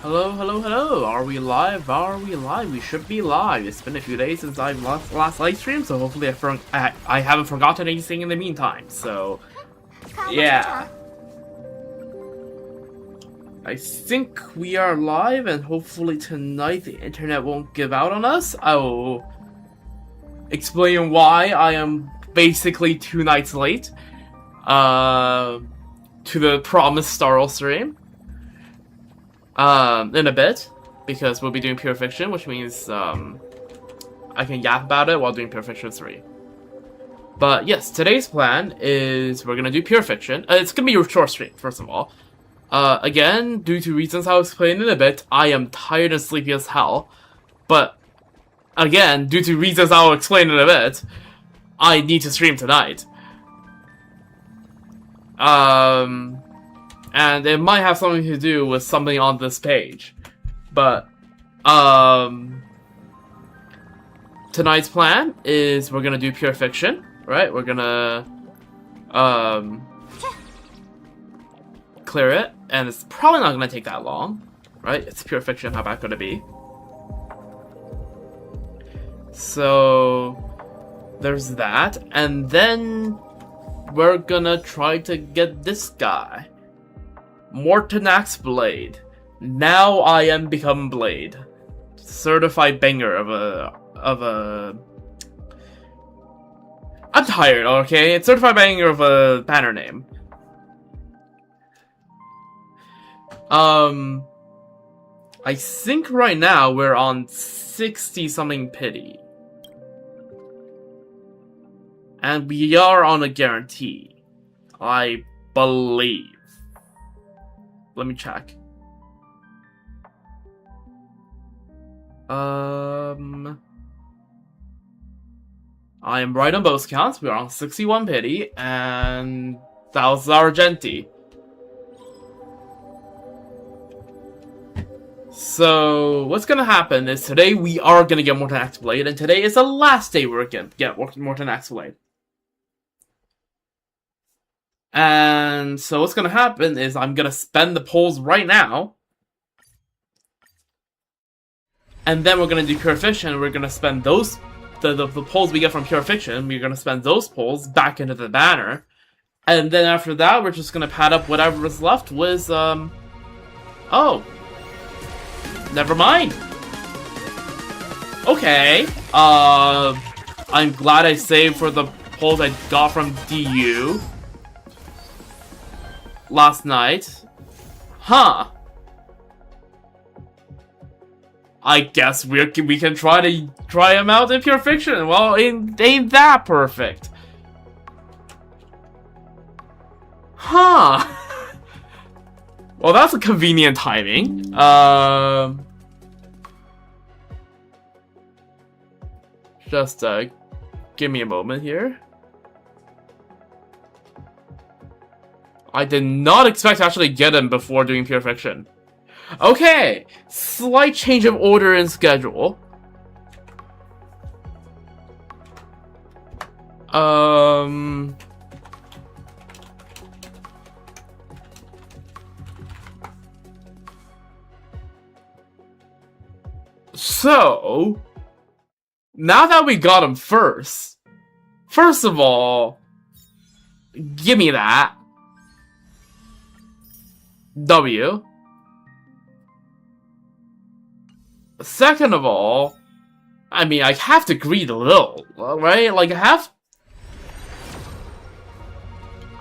Hello, hello, hello. Are we live? Are we live? We should be live. It's been a few days since I've last live stream, so hopefully I haven't forgotten anything in the meantime. So, yeah. I think we are live, and hopefully tonight the internet won't give out on us. I will explain why I am basically 2 nights late to the promised Starl stream. In a bit, because we'll be doing Pure Fiction, which means I can yap about it while doing Pure Fiction 3. But yes, today's plan is we're gonna do Pure Fiction. It's gonna be a short stream, first of all. Again, due to reasons I'll explain in a bit, I am tired and sleepy as hell. But again, due to reasons I'll explain in a bit, I need to stream tonight. And it might have something to do with something on this page. But, tonight's plan is we're gonna do Pure Fiction, right? We're gonna, clear it, and it's probably not gonna take that long, right? It's Pure Fiction, how bad could it be? So, there's that, and then we're gonna try to get this guy. Mortenax Blade. Now I am become Blade. Certified banger of a... I'm tired, okay? It's certified banger of a banner name. I think right now we're on 60-something pity. And we are on a guarantee. I believe. Let me check. I am right on both counts. We are on 61 pity, and that was Argenti. So, what's gonna happen is today we are gonna get Mortenax Blade, and today is the last day we're gonna get Mortenax Blade. And so what's gonna happen is I'm gonna spend the polls right now. And then we're gonna do Pure Fiction, we're gonna spend those the polls we get from Pure Fiction, we're gonna spend those polls back into the banner. And then after that we're just gonna pad up whatever is left with oh. Never mind. Okay. I'm glad I saved for the polls I got from DU last night. Huh. I guess we can try him out in Pure Fiction. Well, ain't that perfect. Huh. Well, that's a convenient timing. Just give me a moment here. I did not expect to actually get him before doing Pure Fiction. Okay, slight change of order and schedule. So, now that we got him first of all, give me that. W. Second of all, I mean, I have to greet a little, right? Like, I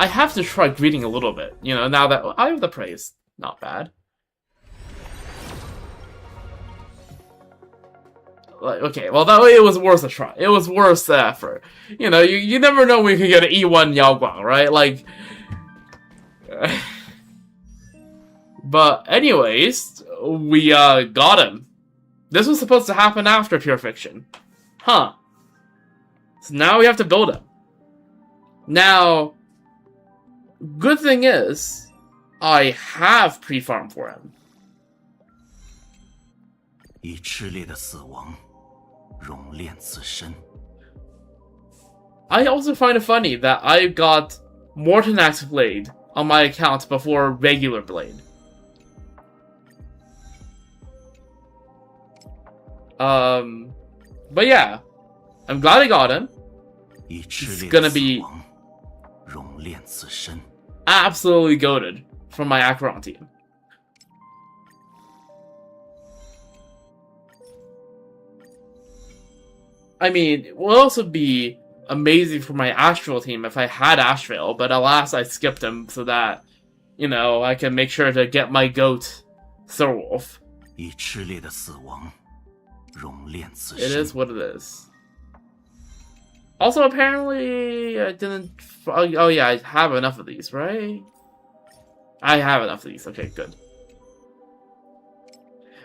have to try greeting a little bit, you know, now that I have the praise. Not bad. Like, okay, well, it was worth a try. It was worth the effort. You know, you never know when you can get an E1 Yao Guang, right? Like... But anyways, we got him. This was supposed to happen after Pure Fiction. Huh. So now we have to build him. Now, good thing is, I have pre-farm for him. 以炽烈的死亡熔炼自身。 I also find it funny that I got Mortenax Blade on my account before regular Blade. But yeah, I'm glad I got him. 以炽烈 gonna 的死 be- 亡熔炼自身。 Absolutely goated from my Acheron team. I mean, it will also be amazing for my Astral team if I had Ashvale, but alas, I skipped him so that, you know, I can make sure to get my goat, Silverwolf. 以炽烈的死亡熔炼自 It 身。 is what it is. Also, apparently, I didn't... Oh yeah, I have enough of these, right? I have enough of these. Okay, good.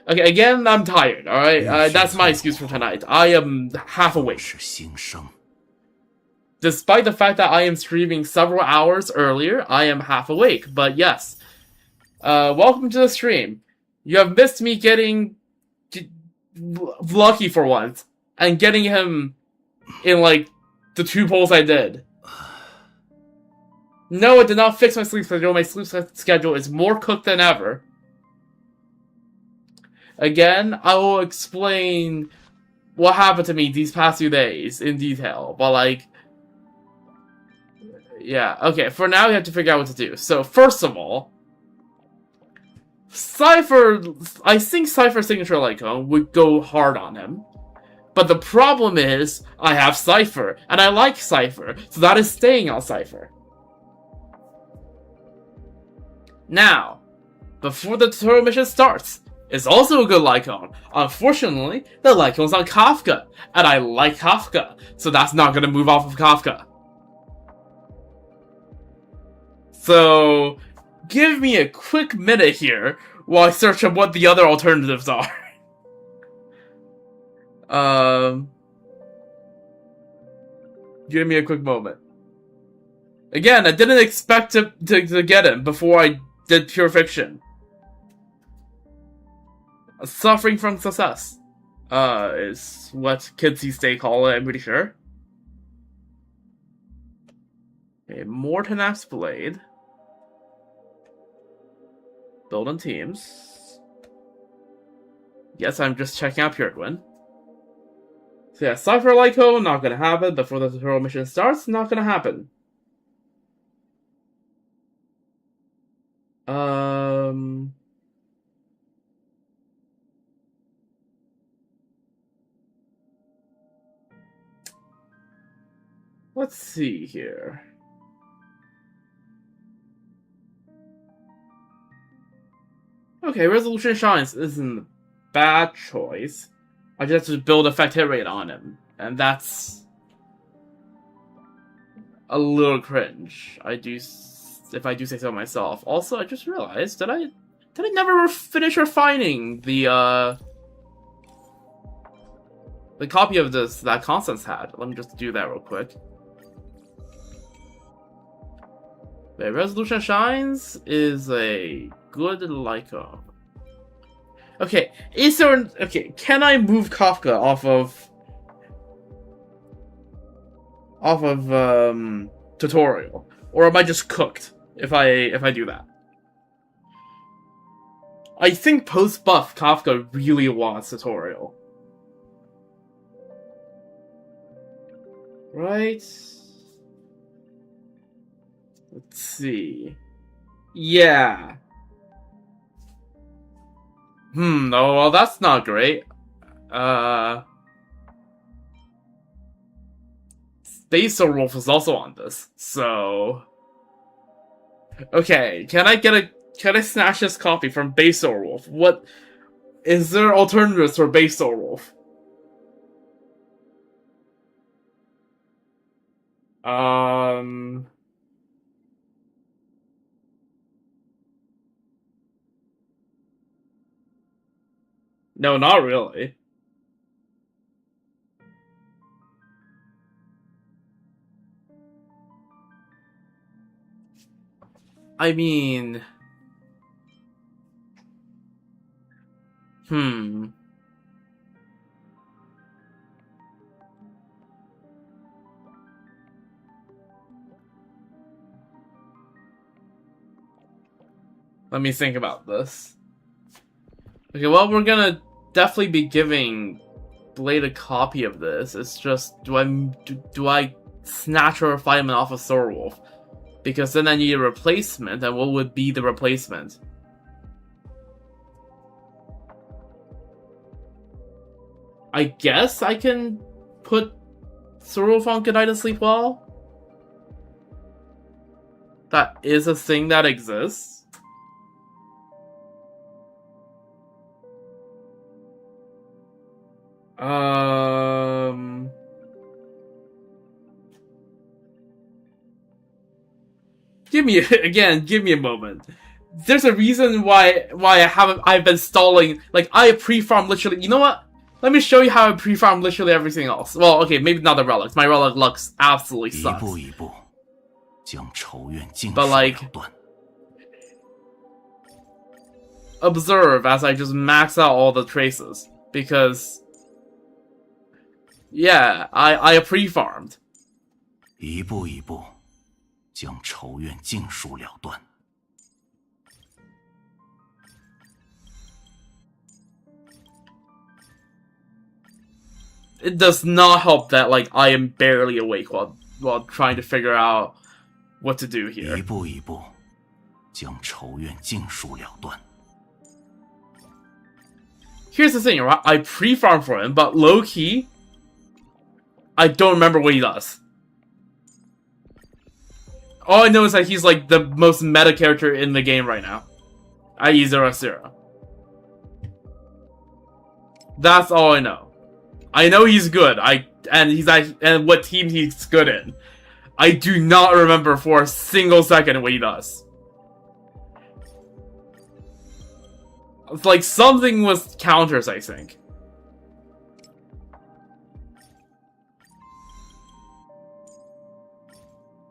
Okay, again, I'm tired, alright? That's my excuse for tonight. I am half awake. 是新生。 Despite the fact that I am streaming several hours earlier, I am half awake. But yes, welcome to the stream. You have missed me getting lucky for once and getting him in like the 2 polls I did. No, it did not fix my sleep schedule. My sleep schedule is more cooked than ever. Again, I will explain what happened to me these past few days in detail, but like, yeah, okay, for now we have to figure out what to do. So, first of all, Cypher, I think Cypher's signature Lycone would go hard on him. But the problem is, I have Cypher, and I like Cypher, so that is staying on Cypher. Now, before the tutorial mission starts, it's also a good Lycone. Unfortunately, the Lycone's on Kafka, and I like Kafka, so that's not gonna move off of Kafka. So, give me a quick minute here while I search up what the other alternatives are. Give me a quick moment. Again, I didn't expect to get him before I did Pure Fiction. Suffering from success. Is what kids these days call it, I'm pretty sure. Okay, Mortenax Blade. Build on teams. Yes, I'm just checking out Pure Gwyn. So yeah, Cypher Lyco, not gonna happen. Before the tutorial mission starts, not gonna happen. Let's see here. Okay, Resolution Shines isn't a bad choice. I just have to build effect hit rate on him, and that's a little cringe. If I do say so myself. Also, I just realized did I never finish refining the copy of this that Constance had? Let me just do that real quick. Okay, Resolution Shines is a good Lyco. Okay, can I move Kafka off of tutorial? Or am I just cooked if I do that? I think post-buff Kafka really wants tutorial. Right? Let's see. Yeah. Oh, well, that's not great. Basil Wolf is also on this, so... Okay, can I snatch this copy from Basil Wolf? What... Is there alternatives for Basil Wolf? No, not really. I mean... Let me think about this. Okay, well, we're gonna definitely be giving bladed copy of this. It's just, do I snatch a refinement off of Sorwolf? Because then I need a replacement, and what would be the replacement? I guess I can put Sorwolf on Good Night and Sleep Well? That is a thing that exists. Give me a moment. There's a reason why I've been stalling. Like, I pre-farm literally. You know what? Let me show you how I pre-farm literally everything else. Well, okay, maybe not the relics. My relic looks absolutely sucks. 一步一步将仇怨尽数 But like, 了断。 observe as I just max out all the traces. Because, yeah, I pre-farmed. 一步一步将仇怨尽数了断。 It does not help that, like, I am barely awake while trying to figure out what to do here. 一步一步将仇怨尽数了断。 Here's the thing, right? I pre-farm for him, but low-key, I don't remember what he does. All I know is that he's, like, the most meta character in the game right now. I.e. Zero. That's all I know. I know he's good. And what team he's good in. I do not remember for a single second what he does. It's like something with counters, I think.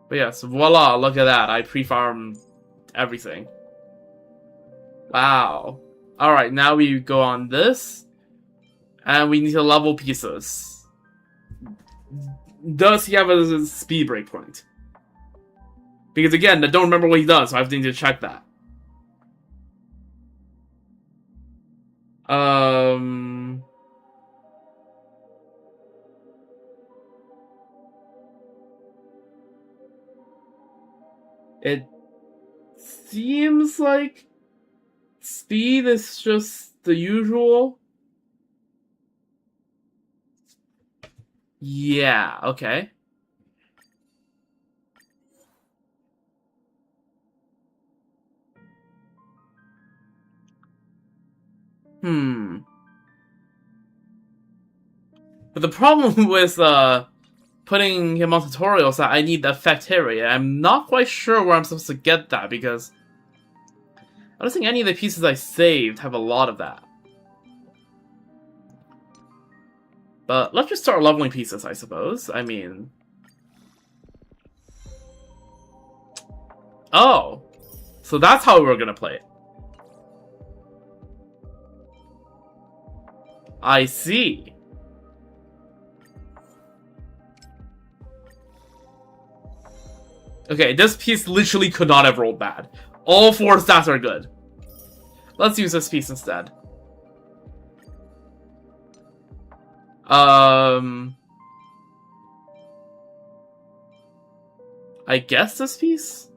But yes, voila, look at that. I pre-farmed everything. Wow. Alright, now we go on this. And we need to level pieces. Does he have a speed break point? Because again, I don't remember what he does, so I need to check that. It seems like speed is just the usual. Yeah, okay. But the problem with putting him on tutorials is that I need the effect hit rate. I'm not quite sure where I'm supposed to get that because I don't think any of the pieces I saved have a lot of that. But let's just start leveling pieces, I suppose. I mean... Oh! So that's how we're gonna play it. I see. Okay, this piece literally could not have rolled bad. All 4 stats are good. Let's use this piece instead. I guess this piece?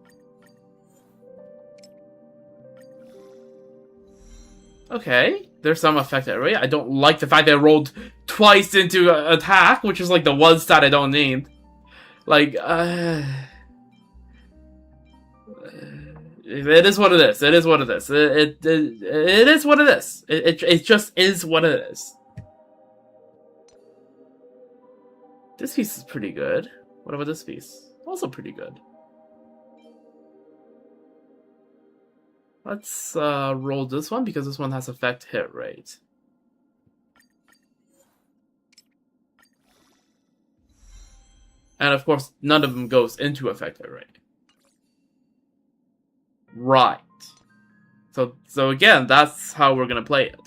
Okay, there's some effect rate. I don't like the fact that I rolled twice into attack, which is like the one stat I don't need. Like, it is what it is. It is what it is. It is what it is. It just is what it is. This piece is pretty good. What about this piece? Also pretty good. Let's roll this one because this one has effect hit rate. And of course, none of them goes into effect hit rate. Right. So again, that's how we're gonna play it.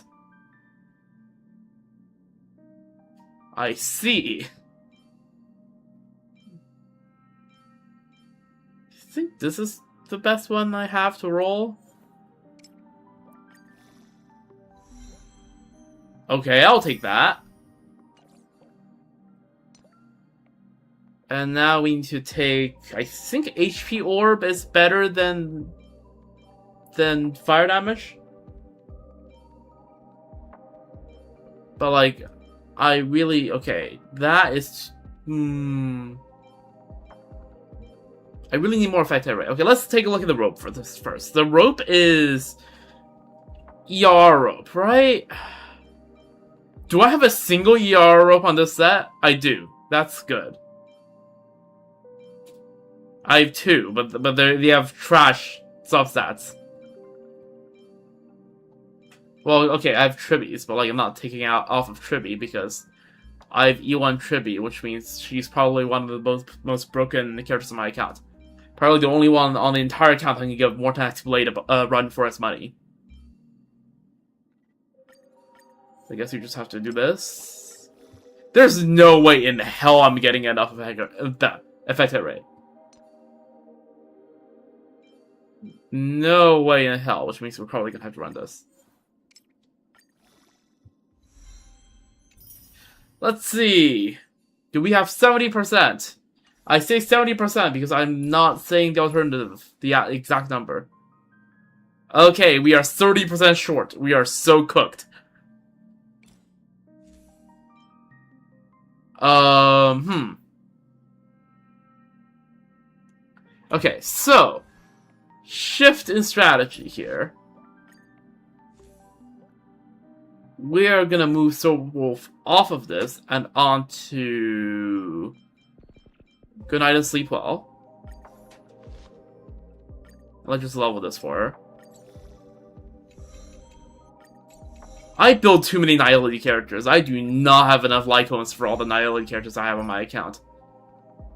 I see. I think this is the best one I have to roll. Okay, I'll take that. And now we need to take... I think HP Orb is better than fire damage. But, like, I really... Okay, that is... I really need more effective rate. Okay, let's take a look at the rope for this first. The rope is... ER rope, right? Do I have a single ER rope on this set? I do. That's good. I have 2, but they have trash substats. Well, okay, I have Tribbies, but like I'm not taking out off of Tribby because I have E1 Tribby, which means she's probably one of the most broken characters on my account. Probably the only one on the entire account that can give Mortenax Blade a run for its money. I guess you just have to do this. There's no way in hell I'm getting enough of that effective rate. No way in hell, which means we're probably gonna have to run this. Let's see. Do we have 70%? I say 70% because I'm not saying the alternative, the exact number. Okay, we are 30% short. We are so cooked. Okay, so shift in strategy here. We are gonna move Soul Wolf off of this and onto Good Night and Sleep Well. Let's just level this for her. I build too many Nihility characters. I do not have enough Lycons for all the Nihility characters I have on my account.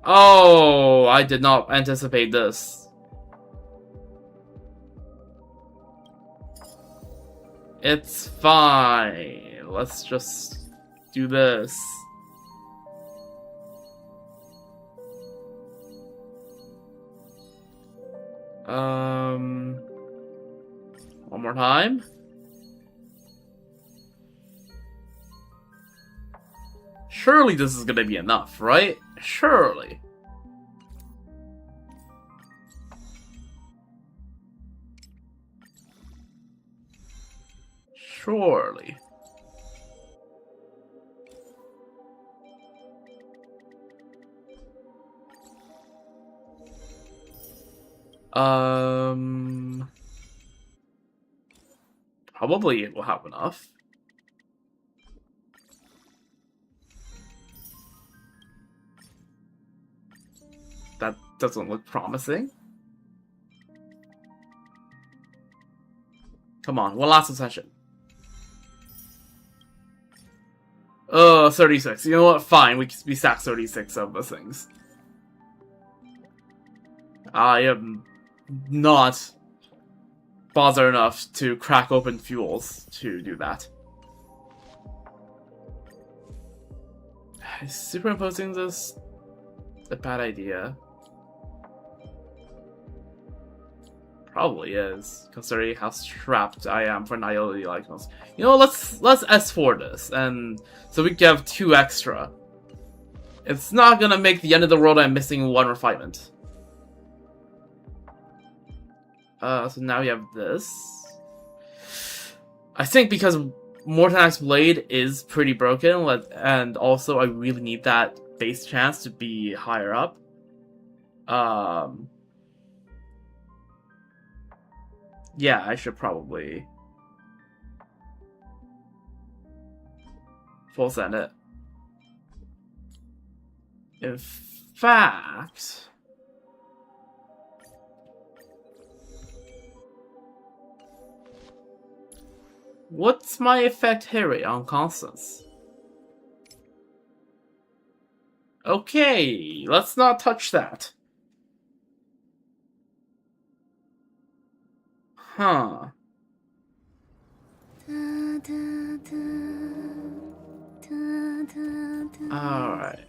Oh, I did not anticipate this. It's fine. Let's just do this. One more time. Surely this is gonna be enough, right? Surely. Surely. Probably it will have enough. That doesn't look promising. Come on, one last session. 36. You know what? Fine, we sack 36 of those things. I am not bothered enough to crack open fuels to do that. Is superimposing this a bad idea? Probably is, considering how strapped I am for Nihility Lycons. You know, let's S4 this, and so we can have 2 extra. It's not gonna make the end of the world. I'm missing 1 refinement. So now we have this. I think because Mortenax Blade is pretty broken, and also I really need that base chance to be higher up. Yeah, I should probably full send it. In fact, what's my effect hit rate on Constance? Okay, let's not touch that. Huh. Alright.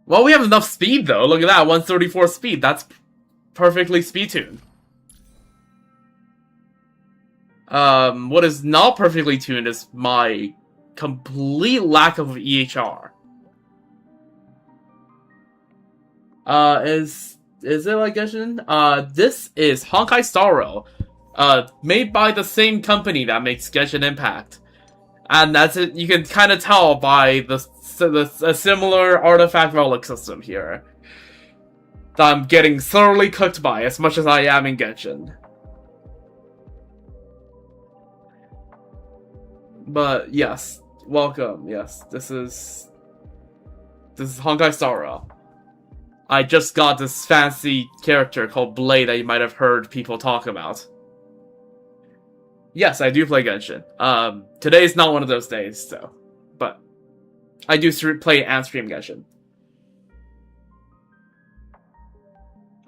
Well, we have enough speed, though. Look at that, 134 speed. That's perfectly speed-tuned. What is not perfectly tuned is my complete lack of EHR. Is it like Genshin? This is Honkai Star Rail, made by the same company that makes Genshin Impact, and that's it. You can kind of tell by the similar artifact relic system here that I'm getting thoroughly cooked by as much as I am in Genshin. But yes, welcome. Yes, this is Honkai Star Rail. I just got this fancy character called Blade that you might have heard people talk about. Yes, I do play Genshin. Today's not one of those days, so. But I do play and stream Genshin.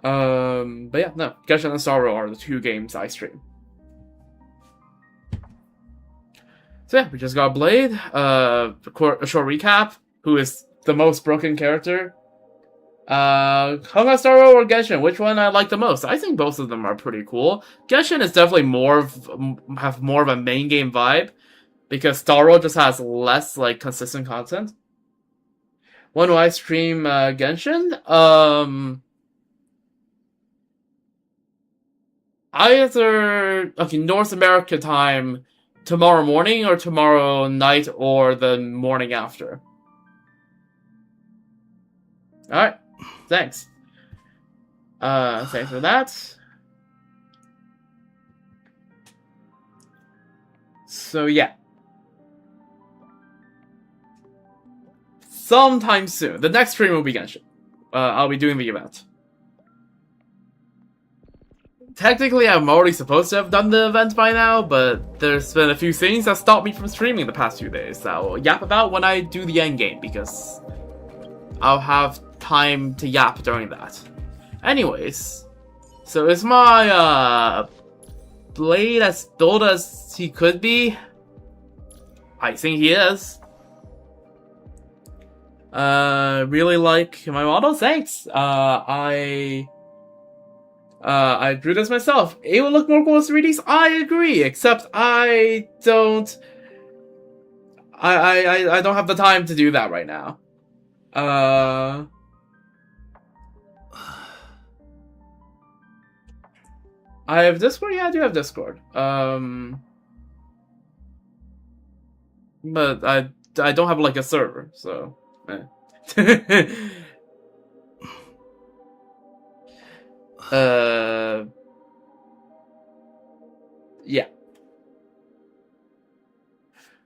But yeah, no. Genshin and Star Rail are the two games I stream. So yeah, we just got Blade. A short recap. Who is the most broken character? Honkai Star Rail or Genshin? Which one I like the most? I think both of them are pretty cool. Genshin is definitely have more of a main game vibe, because Star Rail just has less like consistent content. When do I stream Genshin? Either North America time tomorrow morning or tomorrow night or the morning after. Alright. Thanks. Thanks for that. So yeah. Sometime soon. The next stream will be Genshin. I'll be doing the event. Technically, I'm already supposed to have done the event by now, but there's been a few things that stopped me from streaming the past few days that I'll yap about when I do the end game, because I'll have time to yap during that. Anyways, so is my Blade as built as he could be? I think he is. Really like my model. Thanks. I drew this myself. It would look more cool as 3Ds. I agree, except I don't. I don't have the time to do that right now. I have Discord? Yeah, I do have Discord. But I don't have like a server, so yeah.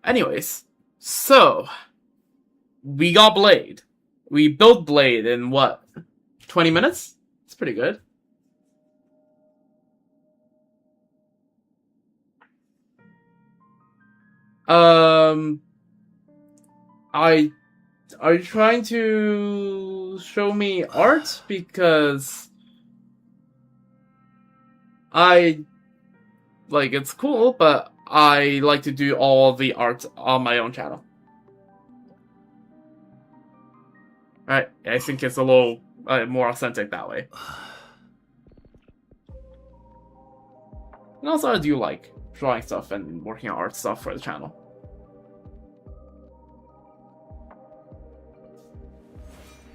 Anyways, so we got Blade. We built Blade in what? 20 minutes? It's pretty good. Are you trying to show me art? Because it's cool, but I like to do all the art on my own channel. Alright, I think it's a little more authentic that way. And also I do like drawing stuff and working on art stuff for the channel.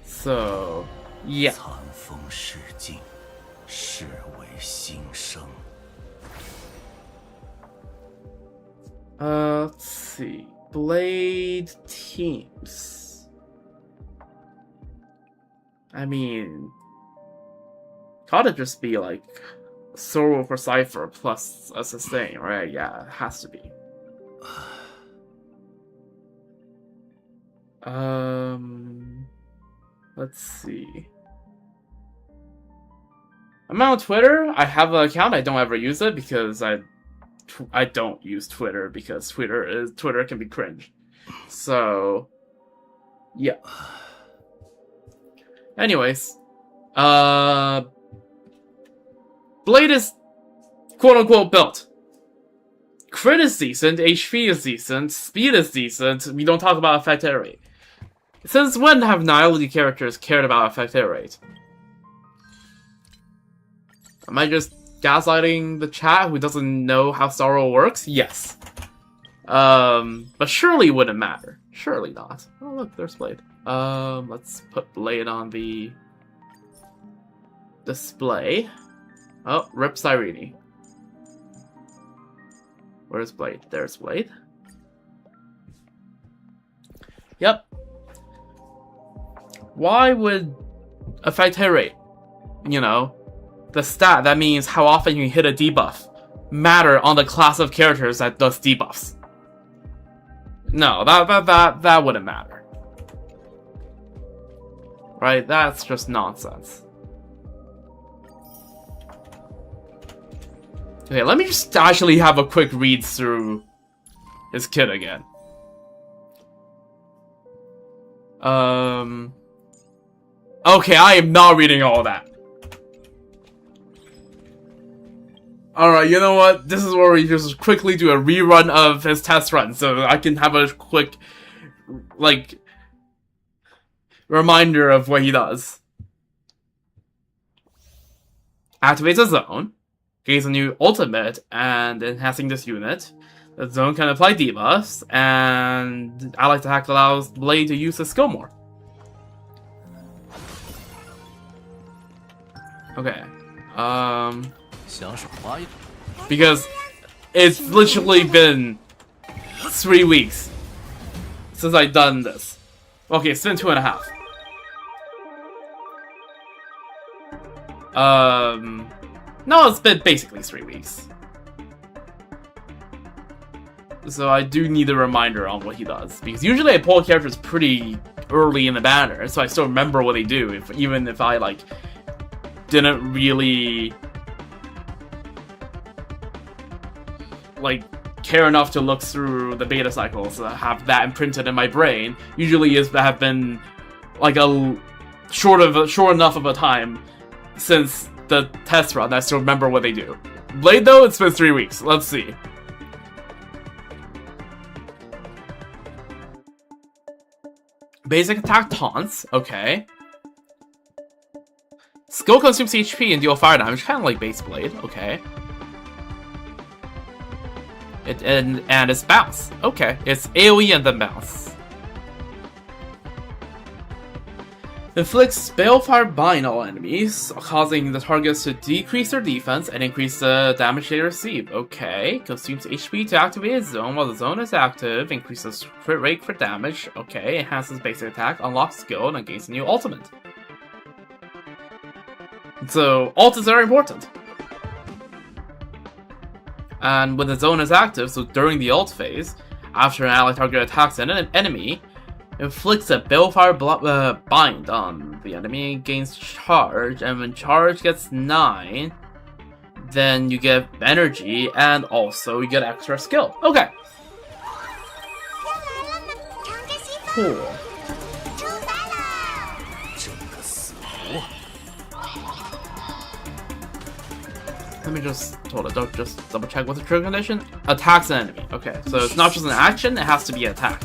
So, yeah. Let's see. Blade teams. I mean, gotta just be like Sorrow for Cypher plus a sustain, right? Yeah, it has to be. Let's see. I'm on Twitter. I have an account. I don't ever use it because I don't use Twitter because Twitter can be cringe. So, yeah. Anyways, Blade is quote-unquote built. Crit is decent, HP is decent, speed is decent, we don't talk about effect hit rate. Since when have Nihility characters cared about effect hit rate? Am I just gaslighting the chat who doesn't know how Star Rail works? Yes. But surely it wouldn't matter. Surely not. Oh look, there's Blade. Let's put Blade on the display. Oh, rip Cyrene. Where's Blade? There's Blade. Yep. Why would affect hit rate? You know, the stat that means how often you hit a debuff matter on the class of characters that does debuffs. No, that wouldn't matter. Right? That's just nonsense. Okay, let me just actually have a quick read through his kit again. Okay, I am not reading all that. Alright, you know what? This is where we just quickly do a rerun of his test run, so I can have a quick, like, reminder of what he does. Activates a zone, gains a new ultimate, and enhancing this unit. The zone can apply debuffs, and ally attack allows Blade to use his skill more. Okay. Because it's literally been 3 weeks since I've done this. Okay, it's been 2.5. No, it's been basically 3 weeks. So I do need a reminder on what he does. Because usually I pull characters pretty early in the banner, so I still remember what they do, even if I, like, didn't really, like, care enough to look through the beta cycles, have that imprinted in my brain. Usually have been, like, a short enough of a time since the test run that I still remember what they do. Blade, though, it's been 3 weeks. Let's see. Basic attack taunts, okay. Skill consumes HP and deal fire damage, kind of like base Blade, okay. And it's bounce, okay. It's AoE and then bounce. Inflicts Balefire Bind all enemies, causing the targets to decrease their defense and increase the damage they receive. Okay. Consumes HP to activate a zone while the zone is active, increases crit rate for damage. Okay. Enhances basic attack, unlocks skill, and gains a new ultimate. So, ult is very important. And when the zone is active, so during the ult phase, after an ally target attacks an enemy, inflicts a Balefire Bind on the enemy, gains charge, and when charge gets 9, then you get energy, and also you get extra skill. Okay. Cool. Let me just just double check what's the trigger condition. Attacks an enemy. Okay, so it's not just an action, it has to be an attack.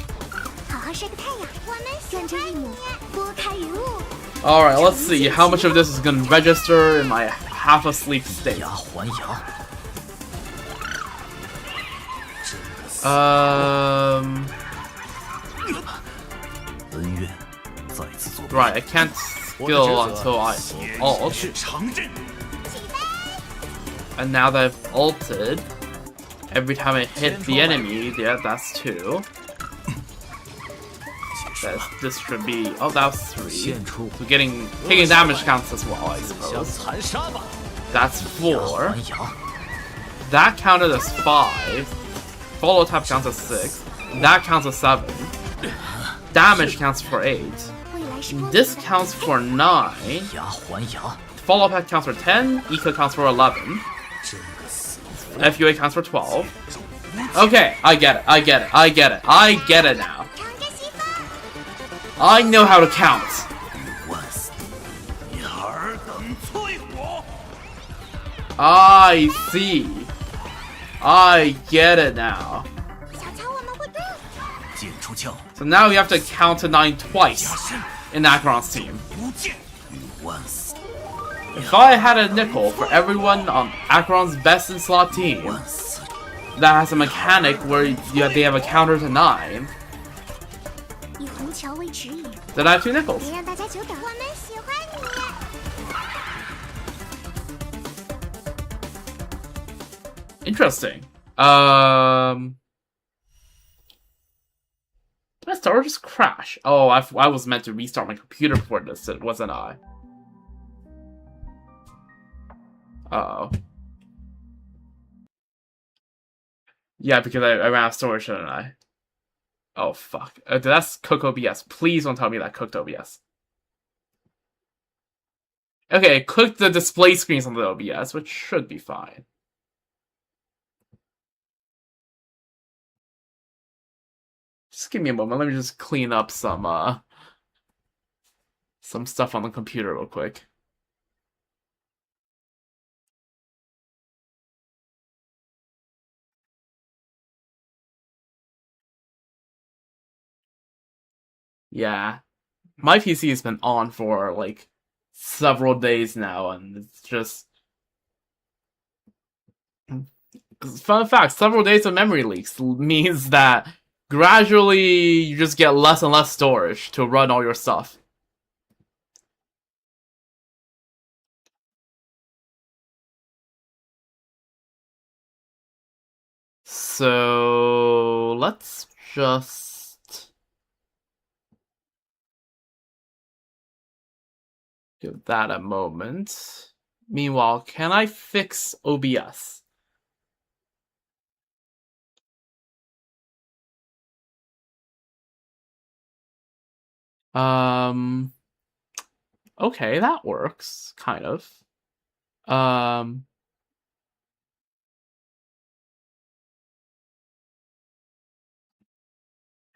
Alright, let's see how much of this is gonna register in my half-asleep state. Right, I can't skill until I ult. And now that I've ulted, every time I hit the enemy, yeah, that's 2. This should be, oh, that was 3. So taking damage counts as well, I suppose. That's 4. That counted as 5. Follow tap counts as 6. That counts as 7. Damage counts for 8. This counts for 9. Follow tap counts for 10. Eco counts for 11. FUA counts for 12. Okay, I get it, I get it, I get it, I get it now. I know how to count. I see. I get it now. So now you have to count to 9 twice in Acheron's team. If I had a nickel for everyone on Acheron's best in slot team, that has a mechanic where they have a counter to 9. 以虹桥为指引， Then I have 2 nickels. 别让大家久等。我们喜欢你。 Interesting. Did my server just crash? Oh, I was meant to restart my computer for this, wasn't I? Uh-oh. Yeah, because I ran out of storage, didn't I? Oh, fuck. That's cooked OBS. Please don't tell me that cooked OBS. Okay, cooked the display screens on the OBS, which should be fine. Just give me a moment. Let me just clean up some stuff on the computer real quick. Yeah. My PC has been on for, like, several days now, and it's just... Fun fact, several days of memory leaks means that gradually you just get less and less storage to run all your stuff. So let's just give that a moment. Meanwhile, can I fix OBS? Okay, that works, kind of.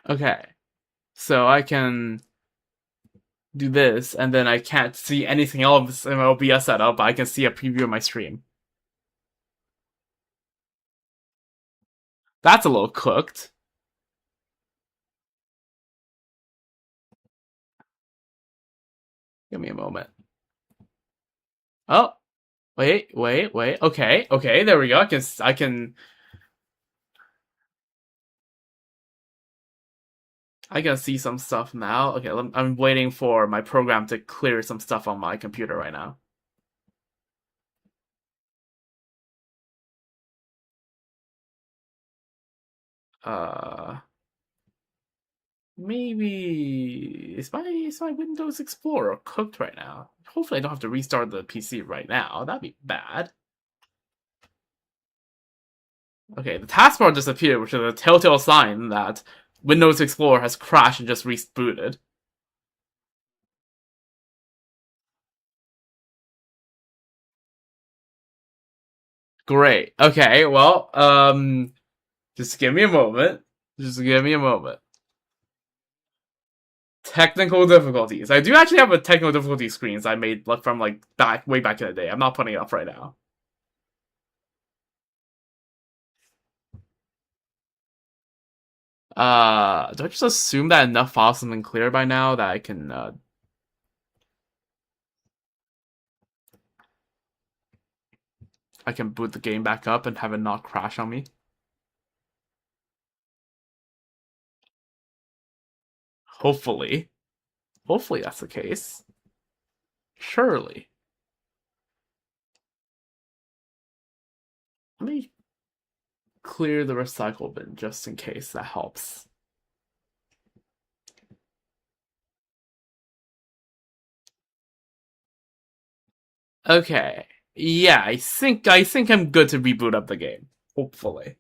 Okay. So I can do this, and then I can't see anything else in my OBS setup, but I can see a preview of my stream. That's a little cooked. Give me a moment. Oh, wait. Okay, there we go. I can see some stuff now. Okay, I'm waiting for my program to clear some stuff on my computer right now. Maybe is my Windows Explorer cooked right now? Hopefully I don't have to restart the PC right now. That'd be bad. Okay, the taskbar disappeared, which is a telltale sign that Windows Explorer has crashed and just rebooted. Great. Okay, well, just give me a moment. Just give me a moment. Technical difficulties. I do actually have a technical difficulty screens I made from way back in the day. I'm not putting it up right now. Do I just assume that enough files have been cleared by now that I can boot the game back up and have it not crash on me? Hopefully. Hopefully that's the case. Surely. Let me clear the recycle bin just in case that helps. Okay. Yeah, I think I'm good to reboot up the game. Hopefully.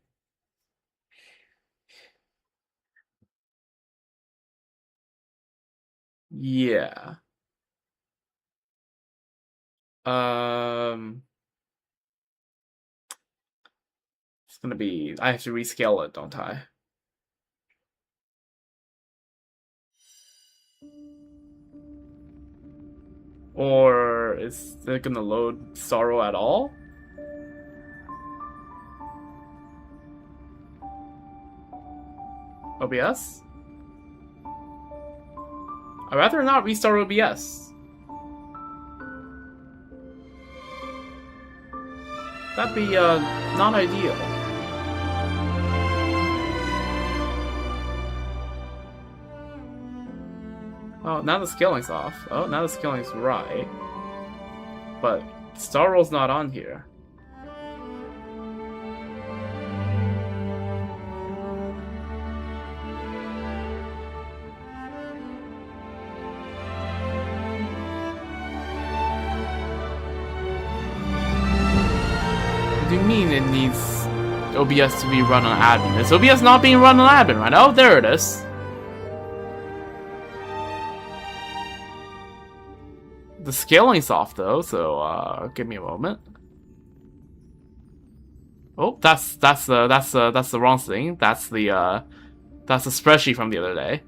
Yeah. It's gonna be... I have to rescale it, don't I? Or is it gonna load Sorrow at all? OBS? I'd rather not restart OBS. That'd be, not ideal. Oh, now the scaling's off. Oh, now the scaling's right. But Star Roll's not on here. What do you mean it needs OBS to be run on admin? Is OBS not being run on admin right now? Oh, there it is. The scaling's off though, so give me a moment. Oh, that's the wrong thing. That's the spreadsheet from the other day.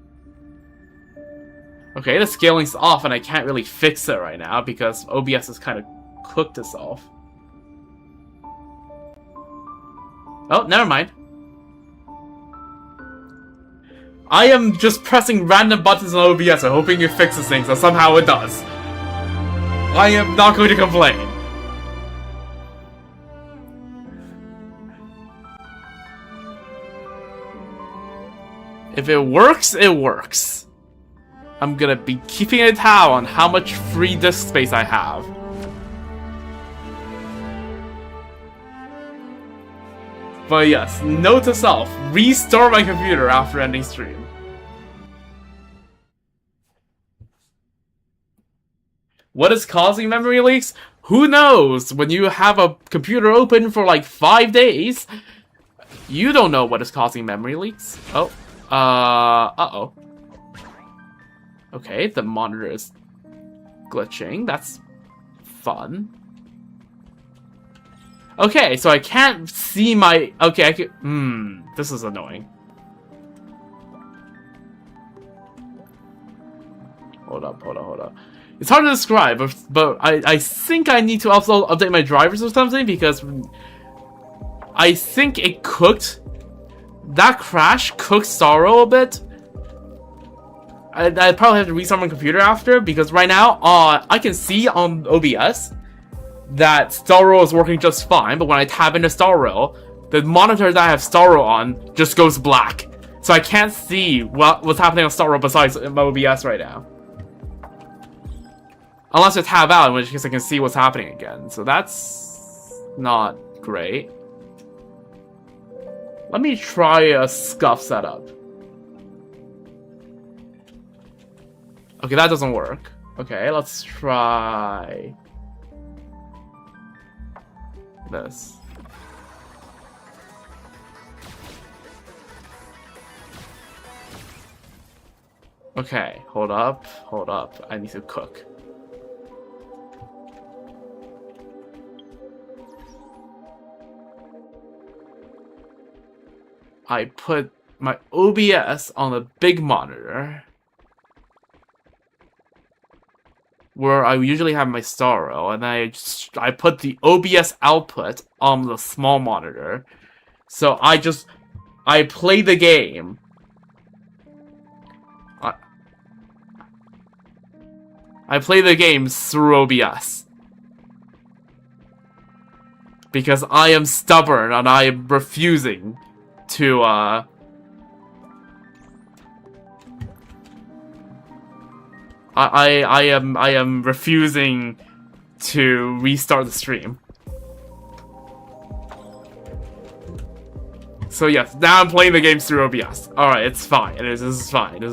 Okay, the scaling's off, and I can't really fix it right now because OBS has kind of cooked itself. Oh, never mind. I am just pressing random buttons on OBS and hoping it fixes things, and somehow it does. I am not going to complain. If it works, it works. I'm gonna be keeping a tab on how much free disk space I have. But yes, note to self, restart my computer after ending stream. What is causing memory leaks? Who knows? When you have a computer open for like 5 days, you don't know what is causing memory leaks. Oh, uh-oh. Okay, the monitor is glitching. That's fun. Okay, so I can't see my... Okay, I can... this is annoying. Hold up. It's hard to describe, but I think I need to also update my drivers or something, because I think it cooked... That crash cooked Sorrow a bit. I probably have to restart my computer after, because right now, I can see on OBS that Starro is working just fine, but when I tap into Starro, the monitor that I have Starro on just goes black. So I can't see what's happening on Starro besides my OBS right now. Unless I tab out, in which case I can see what's happening again. So that's not great. Let me try a scuff setup. Okay, that doesn't work. Okay, let's try this. Okay, hold up. I need to cook. I put my OBS on the big monitor, where I usually have my Starro, and I put the OBS output on the small monitor. So I play the game. I play the game through OBS. Because I am stubborn and I am refusing to I am refusing to restart the stream. So yes, now I'm playing the game through OBS. Alright, it's fine. This is fine.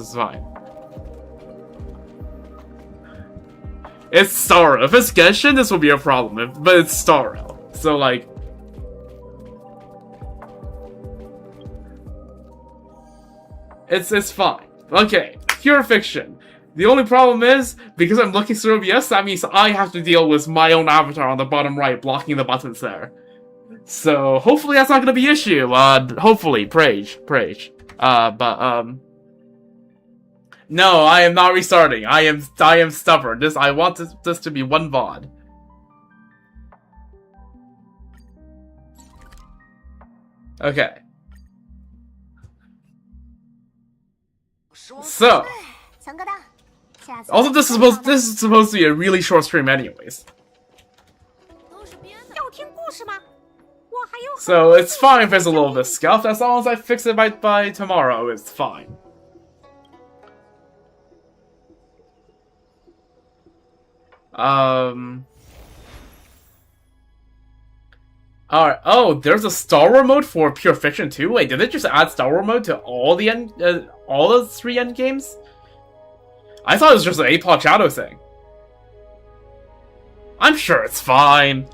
It's Starro. If it's Genshin, this will be a problem. But it's Starro. So like... It's fine. Okay, pure fiction. The only problem is, because I'm looking through OBS, that means I have to deal with my own avatar on the bottom right, blocking the buttons there. So, hopefully that's not gonna be an issue. Hopefully, praise. No, I am not restarting. I am stubborn. I want this to be one VOD. Okay. So, also this is supposed to be a really short stream anyways. So it's fine if there's a little bit of scuff, as long as I fix it by tomorrow, it's fine. Alright. Oh, there's a Star Wars mode for Pure Fiction too? Wait, did they just add Star Wars mode to all the all the 3 end games? I thought it was just an APOC Shadow thing. I'm sure it's fine.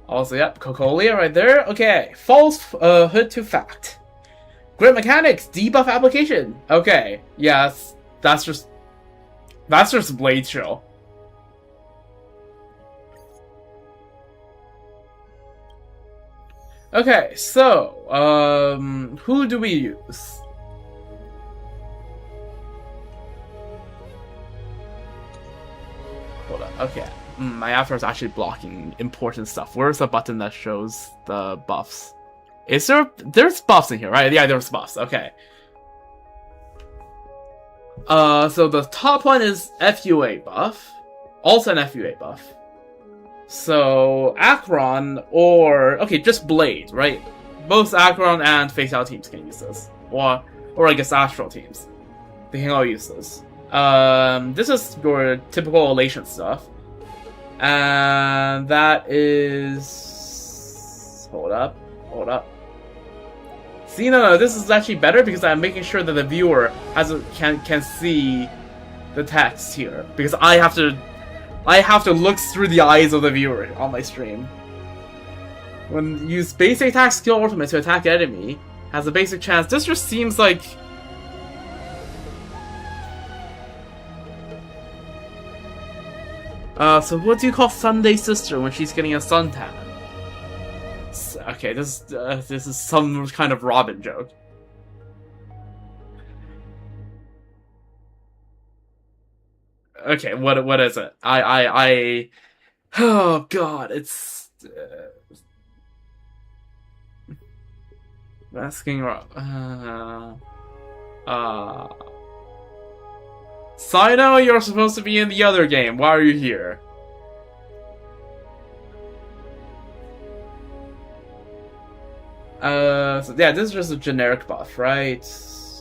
Also, yep, Cocolia right there. Okay, false hood to fact. Great mechanics, debuff application. Okay, yes, that's just Blade Chill. Okay, so who do we use? Hold on. Okay. My avatar is actually blocking important stuff. Where's the button that shows the buffs? Is there? There's buffs in here, right? Yeah, there's buffs. Okay. So the top one is FUA buff. Also an FUA buff. So Akron or okay, just Blade, right? Both Akron and Face Out teams can use this, or I guess Astral teams. They can all use this. This is your typical elation stuff. And that is... Hold up. See, no, this is actually better because I'm making sure that the viewer can see the text here. Because I have to look through the eyes of the viewer on my stream. When you use basic attack skill ultimate to attack enemy, has a basic chance. This just seems like... so what do you call Sunday Sister when she's getting a suntan? Okay, this is some kind of Robin joke. Okay, what is it? Oh god, it's asking Sino, you're supposed to be in the other game. Why are you here? So yeah, this is just a generic buff, right?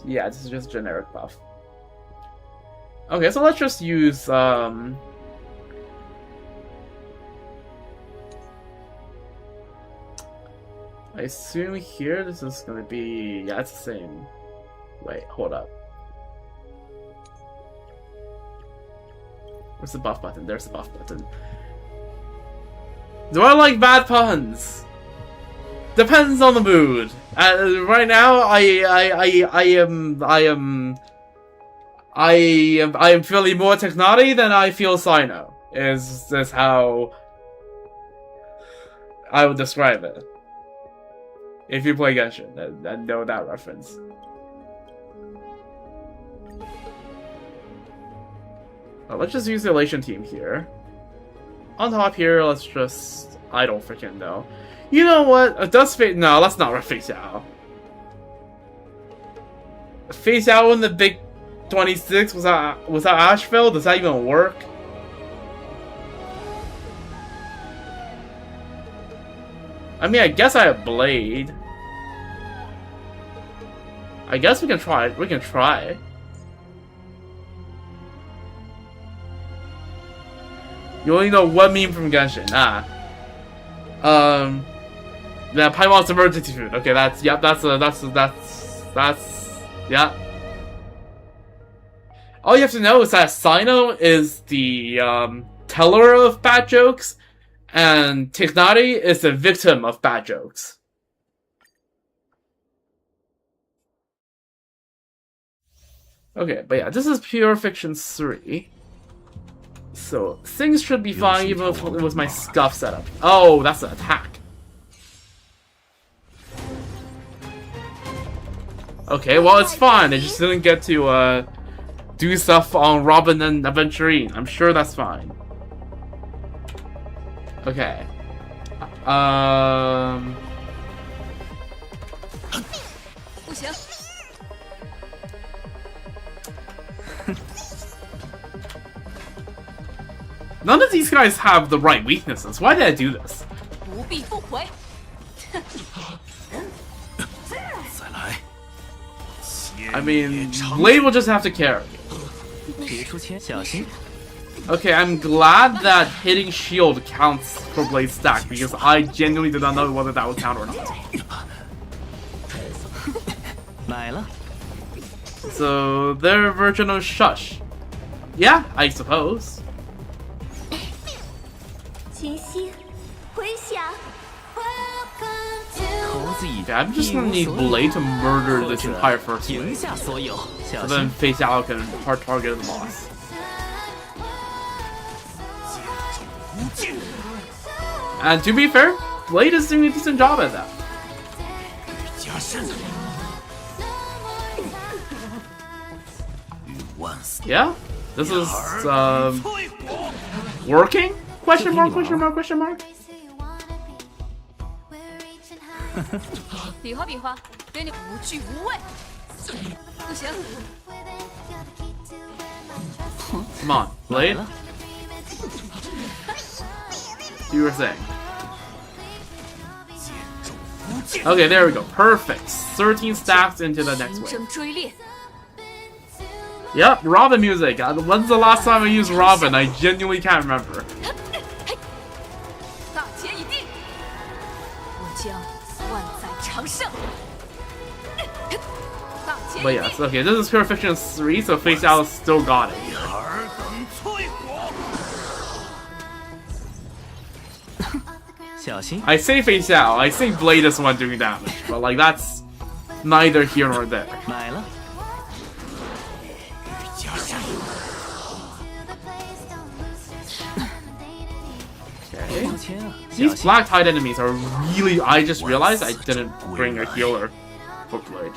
Yeah, this is just a generic buff. Okay, so let's just use, I assume here this is gonna be... Yeah, it's the same. Wait, hold up. Where's the buff button? There's the buff button. Do I like bad puns? Depends on the mood. Right now, I am feeling more Technati than I feel Sino. Is how I would describe it. If you play Genshin, and know that reference. Well, let's just use the elation team here. On top here, let's just... I don't freaking know. You know what? It does face... No, let's not face out. Face out in the big 26 without Asheville? Does that even work? I mean, I guess I have Blade. I guess we can try. We can try. You only know one meme from Genshin. Yeah, Paimon's emergency food. Okay, that's yeah. All you have to know is that Sino is the teller of bad jokes, and Tignati is the victim of bad jokes. Okay, but yeah, this is Pure Fiction 3. So, things should be fine even if it was my scuff setup. Oh, that's an attack. Okay, well, it's fine. They just didn't get to, do stuff on Robin and Aventurine. I'm sure that's fine. Okay. None of these guys have the right weaknesses. Why did I do this? I mean, Blade will just have to carry. 别出千，小心。 Okay, I'm glad that hitting shield counts for Blade stack because I genuinely did not know whether that would count or not. 买了。 So, their version of Shush. Yeah, I suppose. 清晰，回响。 猴子一 Okay, I'm just gonna need Blade to murder this entire first 赢 wave. 下所有，小 So then 心。 face out can hard target the boss. And to be fair, Blade is doing a decent job at that. Yeah, this is working? Question mark? Question mark? Question mark? 比划比划，给你无惧无畏。不行， Come on, 买 Blade. 了。 You were saying. Okay, there we go. Perfect. 13 stacks into the next 形 wave. 成追猎。 Yep, Robin music. When's the last time I used Robin? I genuinely can't remember. 大捷已定，我将万载长盛。大捷已 But 定 yes, okay, this is Pure Fiction 3, so Face Out still got it. 尔等淬火。小心。 I say Face Out, I say Blade is the one doing damage, but like that's neither here nor there. 买了。 Okay. 出千啊，小 These 心。 black tide enemies are really. I just realized I didn't bring a healer for Blade.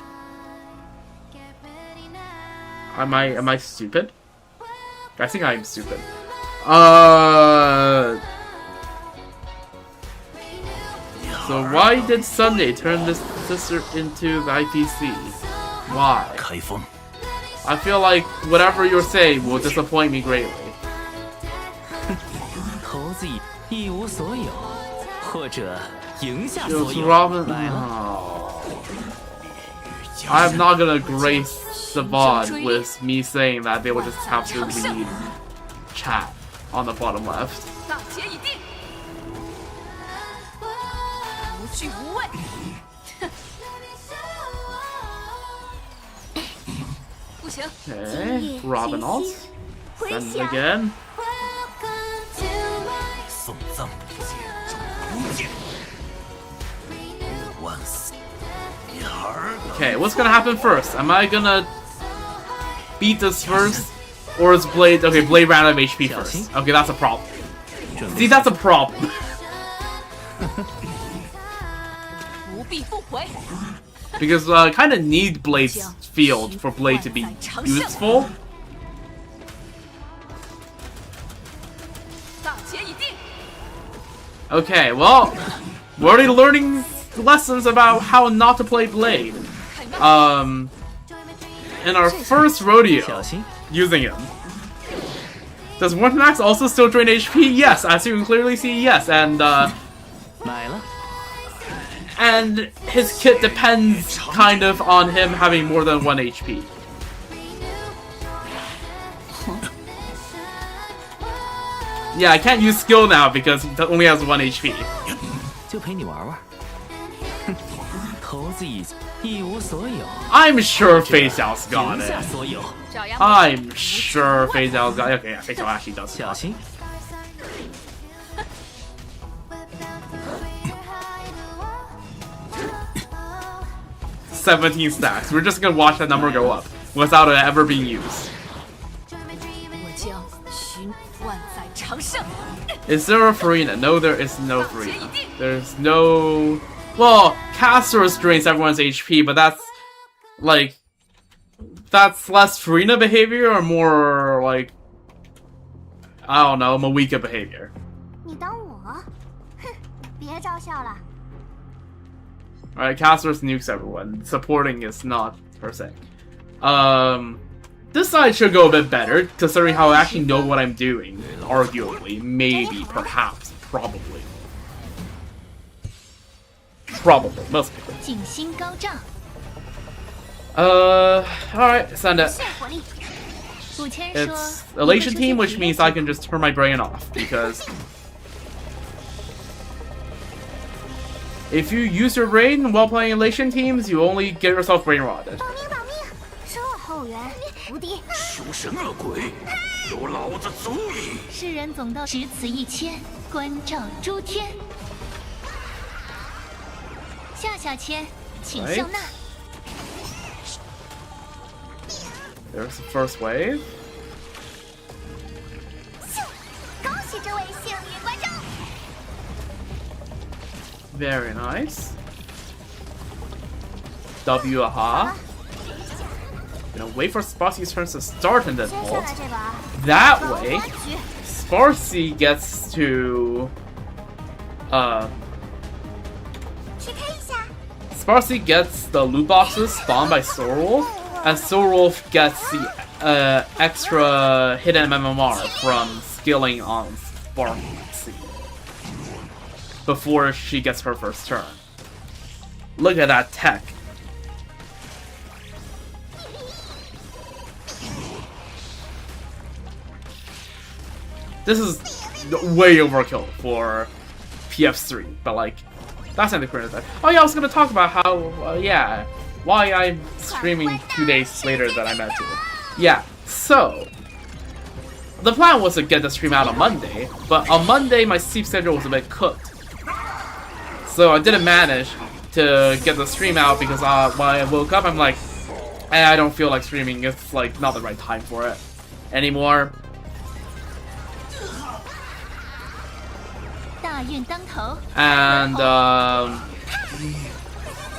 Am I stupid? I think I'm stupid. So why did Sunday turn this sister into the IPC? Why? 开封， I feel like whatever you're saying will disappoint me greatly. 猴子一无所有，或者赢下 Yo, 所有。 Robin. 买了。 Oh. I'm not gonna grace the VOD with me saying that they will just have to leave chat on the bottom left. 大捷已定，无惧无畏。不行， Okay, Robin ult. 回 Send it 响。 again. 送葬，无剑，万死，尔等 Okay, what's gonna happen first? Am I gonna beat this first? Or is Blade... Okay, Blade ran out of HP first. Okay, that's a problem. 准 See, 备 that's a problem. 不必不回。 Because I kind of need Blade's field for Blade to be useful. 大捷已定， Okay, well, we're already learning lessons about how not to play Blade. 开门。 In our first rodeo 小心。 using him. Does Mortenax also still drain HP? Yes, as you can clearly see, yes, and 买了。 and his kit depends kind of on him having more than 1 HP. Yeah, I can't use skill now because he only has 1 HP. 就陪你玩玩。哼，猴子一无所有， I'm sure Face Out's got 赢下 it. 所有。爪牙 I'm sure Face Out's got it. Okay, yeah, Face Out actually does. 小心。 17 stacks. We're just gonna watch that number go up without it ever being used. 我将寻万载长盛。 Is there a Farina? No, there is no Farina. There's no... Well, Castors drains everyone's HP, but that's... Like... That's less Farina behavior or more, like... I don't know, Mawika behavior. 你当我？哼，别招笑了。 Alright, Castors nukes everyone. Supporting is not per se. This side should go a bit better, considering how I actually know what I'm doing. Arguably. Maybe. Perhaps. Probably. Probably. Most likely. 警心高涨。Alright, send it. 现火力， 5千说 It's elation team, which means I can just turn my brain off, because if you use your brain while playing elation teams, you only get yourself brain rotted. 保命保命，收后援无敌。凶神恶鬼，有老子足矣！世人总到只此一千，关照诸天。下签，请笑纳。 There's the first wave. 恭喜这位幸运观众！ Very nice. W aha. Gonna wait for Sparcy's turn to start and then 接下 ult. 来这把 That 高 way, 花局， Sparcy gets to PK 一下。 Sparcy gets the loot boxes spawned by Soulwolf, and Soulwolf gets the extra hidden MMR from skilling on Sparcy before she gets her first turn. Look at that tech. This is way overkill for PF3, but like, that's not the current effect. Oh yeah, I was gonna talk about how, yeah, why I'm streaming 2 days later than I meant to. Yeah, so, the plan was to get the stream out on Monday, but on Monday my sleep schedule was a bit cooked. So I didn't manage to get the stream out because when I woke up, I'm like, I don't feel like streaming, it's like not the right time for it anymore. 大运当头， And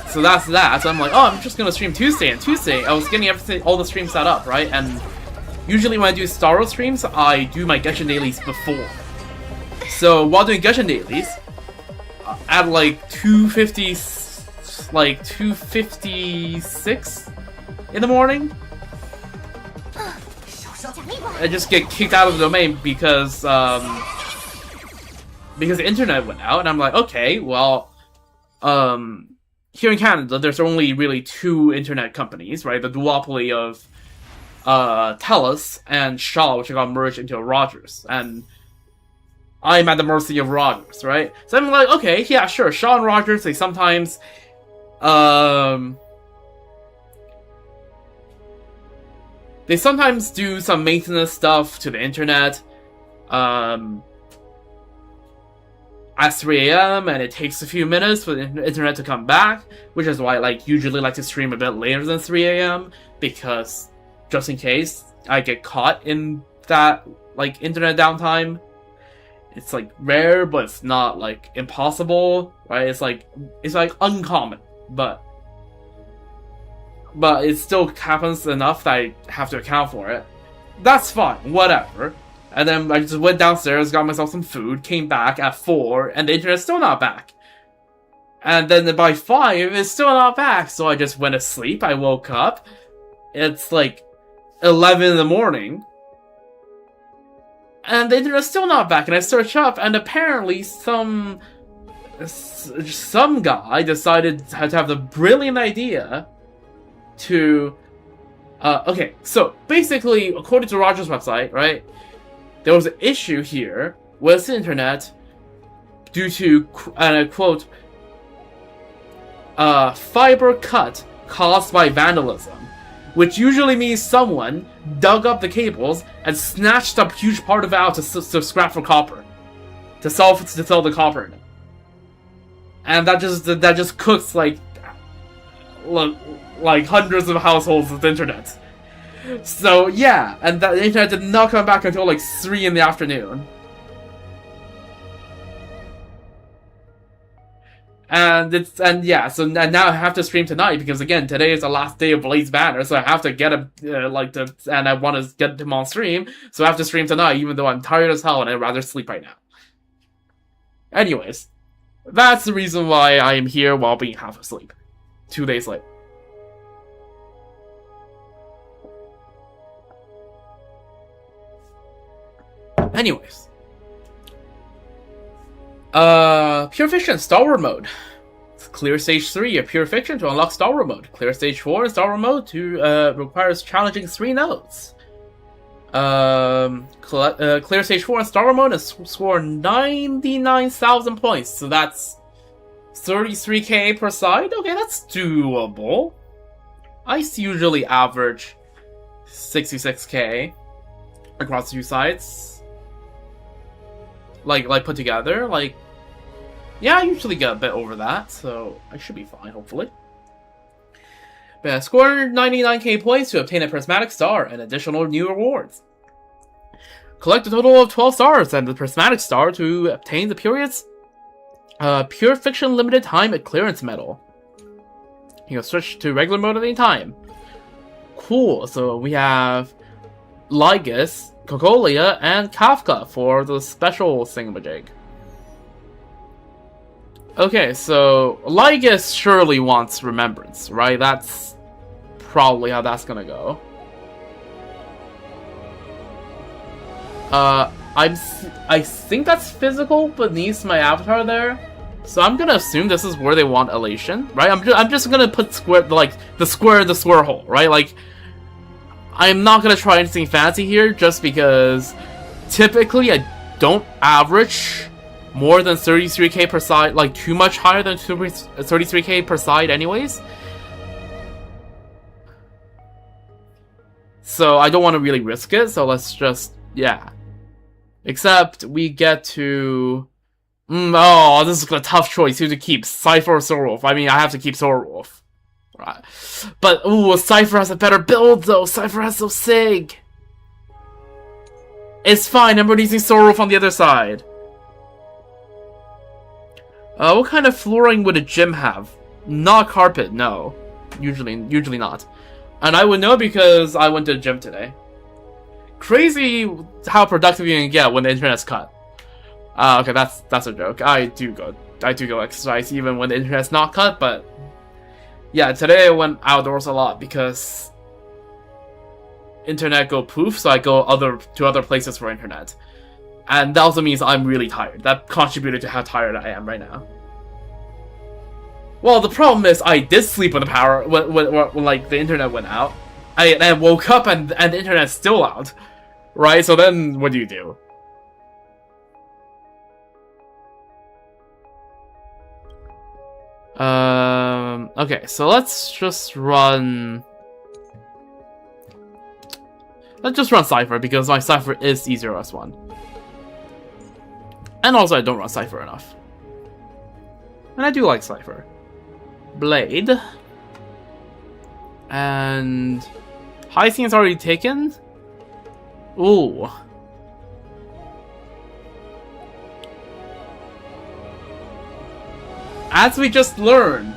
so that's that. So I'm like, oh, I'm just gonna stream Tuesday. And Tuesday, I was getting everything, all the streams set up, right? And usually when I do Star Wars streams, I do my Genshin dailies before. So while doing Genshin dailies, at like 2:56 in the morning, I just get kicked out of the domain because the internet went out, and I'm like, okay, well, here in Canada, there's only really 2 internet companies, right? The duopoly of TELUS and Shaw, which got merged into Rogers, and I'm at the mercy of Rogers, right? So I'm like, okay, yeah, sure, Shaw and Rogers, they sometimes do some maintenance stuff to the internet, at 3 a.m. and it takes a few minutes for the internet to come back, which is why I usually like to stream a bit later than 3 a.m. because just in case I get caught in that internet downtime. It's rare, but it's not impossible, right? It's uncommon, but it still happens enough that I have to account for it. That's fine, whatever. And then I just went downstairs, got myself some food, came back at 4, and the internet's still not back. And then by 5, it's still not back, so I just went to sleep. I woke up. It's 11 in the morning. And the internet's still not back, and I search up, and apparently some guy decided to have the brilliant idea to... okay, so basically, according to Roger's website, right, there was an issue here with the internet due to, and I quote, fiber cut caused by vandalism, which usually means someone dug up the cables and snatched up a huge part of it out to scrap for copper, to sell the copper in it, and that just cooks like hundreds of households with internet. So yeah, and the internet did not come back until 3 in the afternoon. And so now I have to stream tonight because again today is the last day of Blaze Banner, so I have to get him and I want to get him on stream, so I have to stream tonight even though I'm tired as hell and I'd rather sleep right now. Anyways, that's the reason why I am here while being half asleep, 2 days late. Anyways. Pure Fiction Star Wars mode. Clear Stage 3 of Pure Fiction to unlock Star Wars Mode. Clear Stage 4 in Star Wars Mode to requires challenging 3 nodes. Clear Stage 4 in Star Wars Mode and score 99,000 points. So that's 33k per side. Okay, that's doable. I usually average 66k across the 2 sides. Like put together, like, yeah, I usually get a bit over that, so I should be fine, hopefully. But yeah, score 99k points to obtain a prismatic star and additional new rewards. Collect a total of 12 stars and the prismatic star to obtain the period's Pure Fiction limited time clearance medal. You can switch to regular mode at any time. Cool, so we have Lygus, Cocolia, and Kafka for the special thingamajig. Okay, so Lygus surely wants remembrance, right? That's probably how that's gonna go. I think that's physical beneath my avatar there, so I'm gonna assume this is where they want elation, right? I'm just gonna put square, like the square hole, right? Like, I'm not gonna try anything fancy here, just because typically I don't average more than 33k per side, like too much higher than 33k per side anyways. So I don't want to really risk it, so let's just, yeah. Except we get to... oh, this is a tough choice. Who to keep, Cypher or Soulwolf? I mean, I have to keep Soulwolf. Right. But, ooh, Cypher has a better build though. Cypher has so sig. It's fine, I'm releasing Soulwolf on the other side. What kind of flooring would a gym have? Not carpet, no. Usually not. And I would know because I went to the gym today. Crazy how productive you can get when the internet's cut. Okay, that's a joke. I do go exercise even when the internet's not cut, but yeah, today I went outdoors a lot because internet go poof, so I go to other places for internet. And that also means I'm really tired. That contributed to how tired I am right now. Well, the problem is I did sleep when the power, when like the internet went out. I woke up and the internet's still out, right? So then what do you do? Okay, so let's just run Cypher because my Cypher is E0S1. And also I don't run Cypher enough. And I do like Cypher. Blade. And Hyacinth's already taken? Ooh. As we just learned,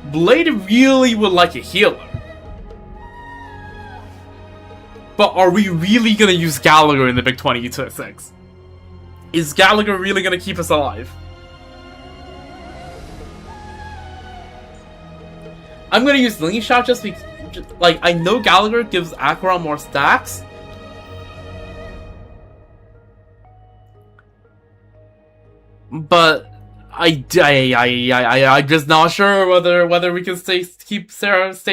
Blade really would like a healer. But are we really gonna use Gallagher in the Big 2026? Is Gallagher really gonna keep us alive? I'm gonna use Slingy Shot just because, like, I know Gallagher gives Acheron more stacks. But I'm just not sure whether we can stay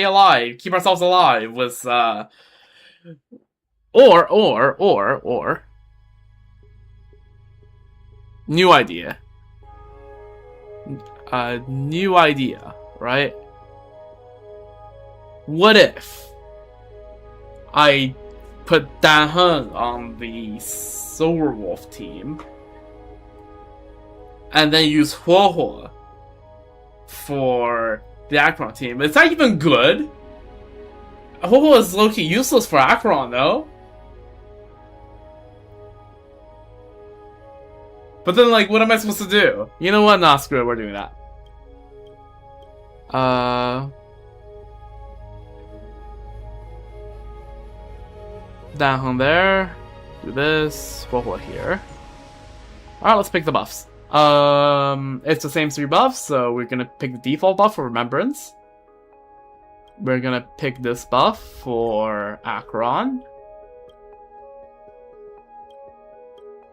alive, keep ourselves alive with or new idea. New idea, right? What if I put Dan Heng on the Soulwolf team and then use Huohuo for the Acheron team? Is that even good? Huohuo is low-key useless for Acheron, though. But then, like, what am I supposed to do? You know what? Nah, screw it. We're doing that. Down there. Do this. Huohuo here. Alright, let's pick the buffs. It's the same 3 buffs, so we're gonna pick the default buff for Remembrance. We're gonna pick this buff for Acheron.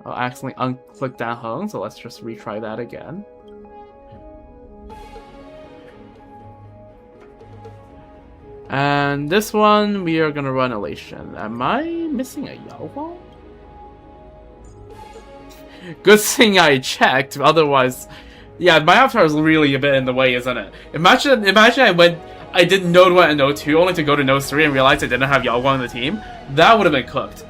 I accidentally unclicked Dan Heng, so let's just retry that again. And this one, we are gonna run Elation. Am I missing a Yao Huang? Good thing I checked, otherwise... Yeah, my avatar is really a bit in the way, isn't it? Imagine I did Node 1 and Node 2, only to go to Node 3 and realize I didn't have Yao Huang on the team. That would have been cooked.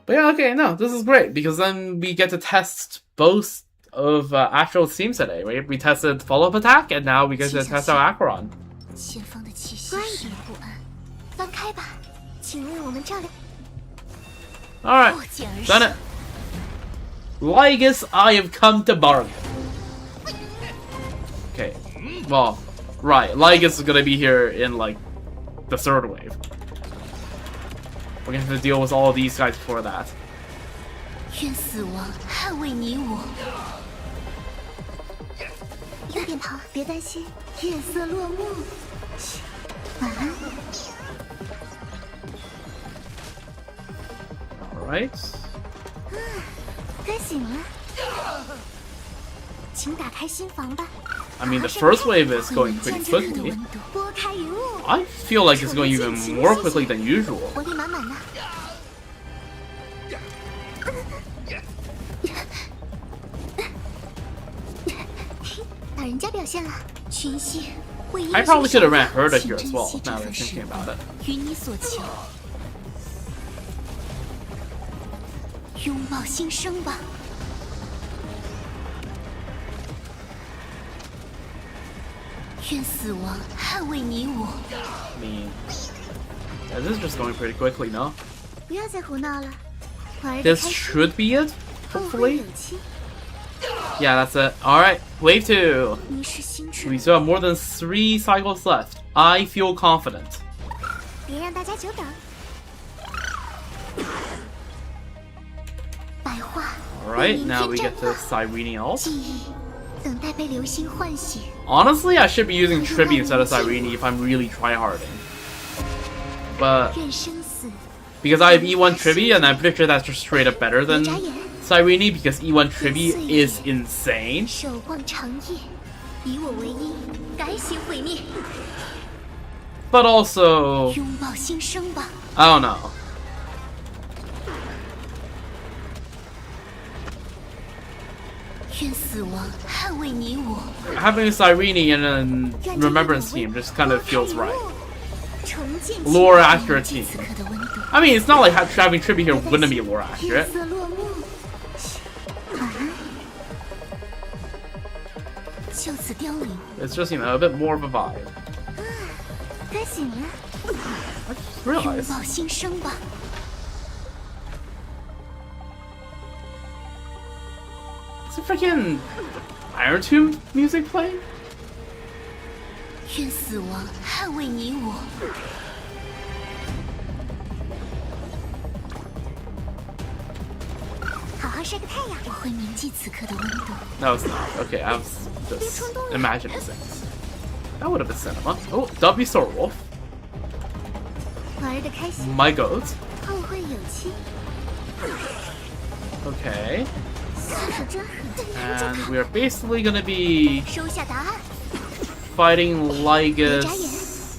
But yeah, okay, no, this is great, because then we get to test both of Astral's teams today, right? We tested follow-up attack, and now we get to test out Acheron. 前方的气息使人不安，翻开吧，请为我们照亮。 Alright, done it. Lygus, I have come to bargain. Okay, well, right, Lygus is gonna be here in, like, the third wave. We're gonna have to deal with all of these guys before that. 愿死亡捍卫你我。有点疼，别担心。夜色落幕，晚安。Alright. 该醒了，请打开心房吧。 I mean, the first wave is going pretty quickly. 拨开云雾， I feel like it's going even more quickly than usual. 活力满满的。老人家表现了，群系为英 I 雄 probably should have 守 ran 法 Herda 请 here as 珍 well, 惜这 now that 份 I'm 时 thinking 光 about it. 与你所求，拥抱新生吧。 愿死亡捍卫你我。 I mean, yeah, this is just going pretty quickly, no? 不要再胡闹了，玩儿的 This 开心， should be it, 后会 hopefully. 有期。 Yeah, that's it. Alright, wave 2. 你是星辰 We，still have more than 3 cycles left. I feel confident. 别让大家久等。白话。 Alright, now we get to Cyrene ult. 记忆，等待被流星唤醒。 Honestly, I should be using Tribby instead of Cyrene if I'm really tryharding. But 愿生死 because I have E1 Tribby, and I'm pretty sure that's just straight up better than Cyrene, because E1 Tribby is insane. 守望长夜，以我为因，改写毁灭。 But also, 拥抱新生吧。 I don't know. 愿死亡捍卫你我。 Having Cyrene in a Remembrance team just kind of feels right. 重建 Lore accurate 此 team. 刻的温度。 I mean, it's not like having Tribby here wouldn't be lore 夜 accurate. 色落幕，晚安。就此凋零， It's just, you know, a bit more of a vibe. 该醒了， I just 拥 realized. 抱新生吧。 Is it freaking Iron Tomb music playing? 愿死亡捍卫你我。好好晒个太阳，我会铭记此刻的温度。 No, it's not. Okay, I was just imagining things. That would have been cinema. Oh, W Sword Wolf. 玩的开心， My goat. 后会有期。 Okay. 下手真狠， And we are basically gonna be 收下答案， fighting 别眨眼， Lygus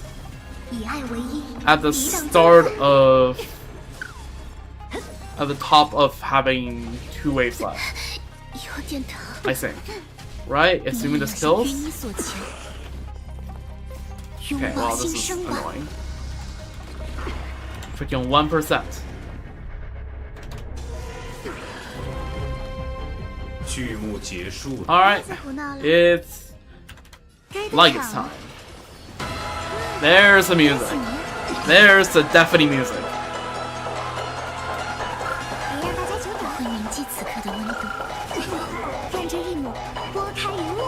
以爱为因。 at the 抵挡 start 灾难 of... at the top of having 2 waves left, 有点疼。 I think. Right? Assuming this 与 kills? 你所求，拥 Okay, 抱 well, this 新 is 生吧。 annoying. Freaking 1%. 剧目结束了。 Alright, 再胡闹了， it's 该登 Lygus 场了 time. There's the music. There's the deafening music. 别让大家久等，会铭记此刻的温度。看这一幕，拨开云雾，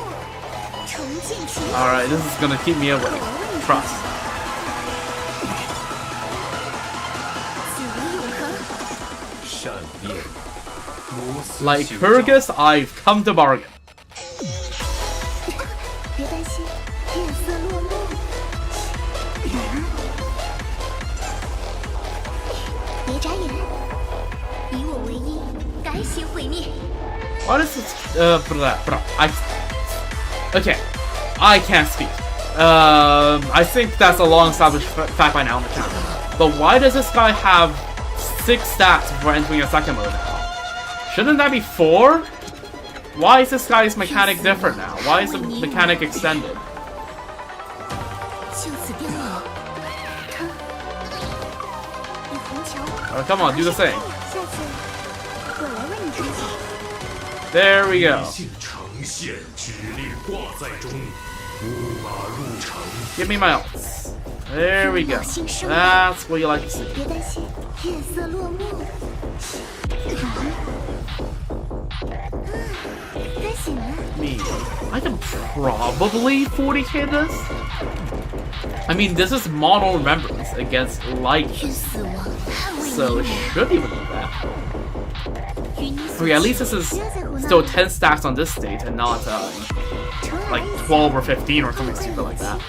重建群星。 Alright, this is gonna keep me awake. Trust. 此为永恒。善变，如此 Like 形状 Kyrgyz, I've come to bargain. 别担心，夜色落幕。晚安。别眨眼，以我为因，改写毁灭。 Why does this, I... Okay, I can't speak. I think that's a long-established fact by now on the channel. But why does this guy have 6 stats before entering a second mode now? Shouldn't that be 4? Why is this guy's mechanic different now? Why is the mechanic extended? Oh, come on, do the thing. There we go. Give me my ults. There we go. That's what you like to see. Me. I can probably 40k this. I mean, this is mono remembrance against light, so it should even do that. Okay, at least this is still 10 stacks on this state and not like 12 or 15 or something stupid like that.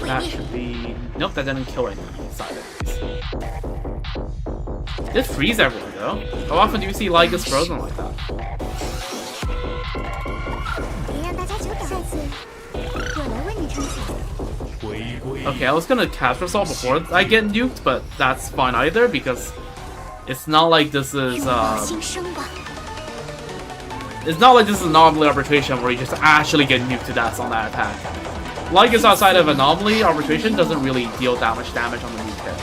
That should be... Nope, that didn't kill any side enemies. It frees everyone though. How often do you see Lygus frozen like that? Okay, I was gonna cast Assault before I get nuked, but that's fine either because it's not like this is it's not like this is an anomaly arbitration where you just actually get nuked to death on that attack. Lygus outside of anomaly arbitration doesn't really deal that much damage on the nuke hit.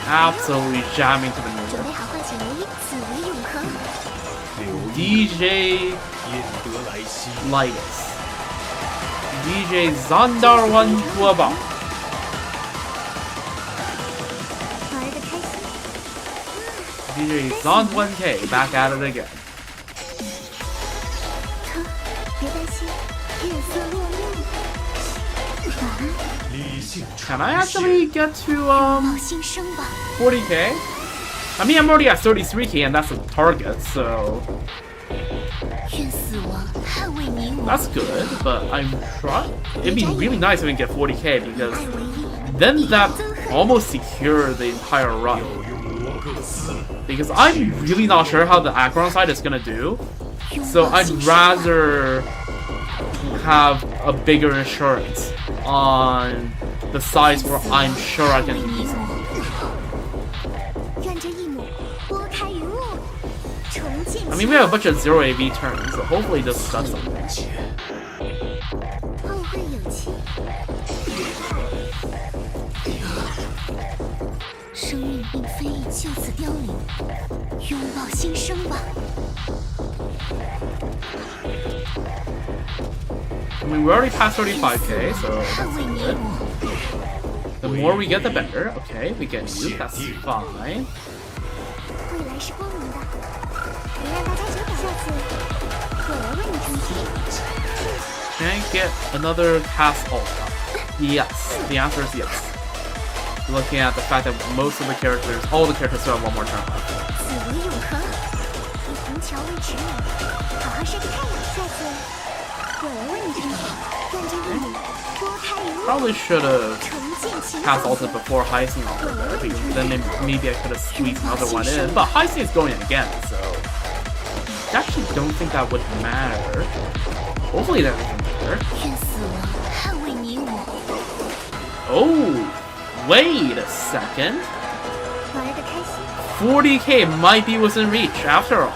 Absolutely jamming to the meter. DJ Lygus. DJ Zandar 112. DJ Zond 1K back at it again. Can I actually get to 40k? I mean, I'm already at 33k and that's a target, so that's good, but I'm trying. It'd be really nice if we can get 40k because then that almost secure the entire run. Because I'm really not sure how the Acheron side is gonna do, so I'd rather have a bigger insurance on the sides where I'm sure I can use them. I mean, we have a bunch of 0 AV turns, so hopefully this does something. I mean, we're already past 35k, so that's good. The more we get, the better. Okay, we get you, that's fine. Can I get another cast ult? Yes, the answer is yes. Looking at the fact that most of the characters, all the characters still have one more turn left. Probably should have cast ulted before Heisting ulted there, because then maybe I could have squeezed another one in. But Heisting is going in again, so I actually don't think that would matter. Hopefully that doesn't matter. Oh, wait a second. 40k might be within reach after all.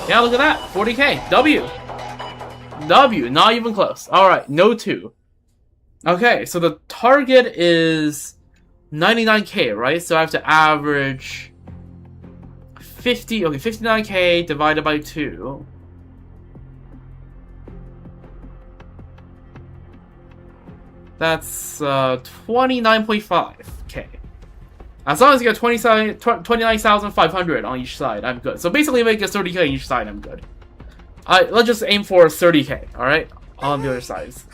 Yeah, look at that. 40k. W. W. Not even close. Alright, no 2. Okay, so the target is 99k, right? So I have to average 50. Okay, 59k divided by 2. That's 29.5k. As long as you get 29,500 on each side, I'm good. So basically, if I get 30k on each side, I'm good. Let's just aim for 30k, alright? On the other sides.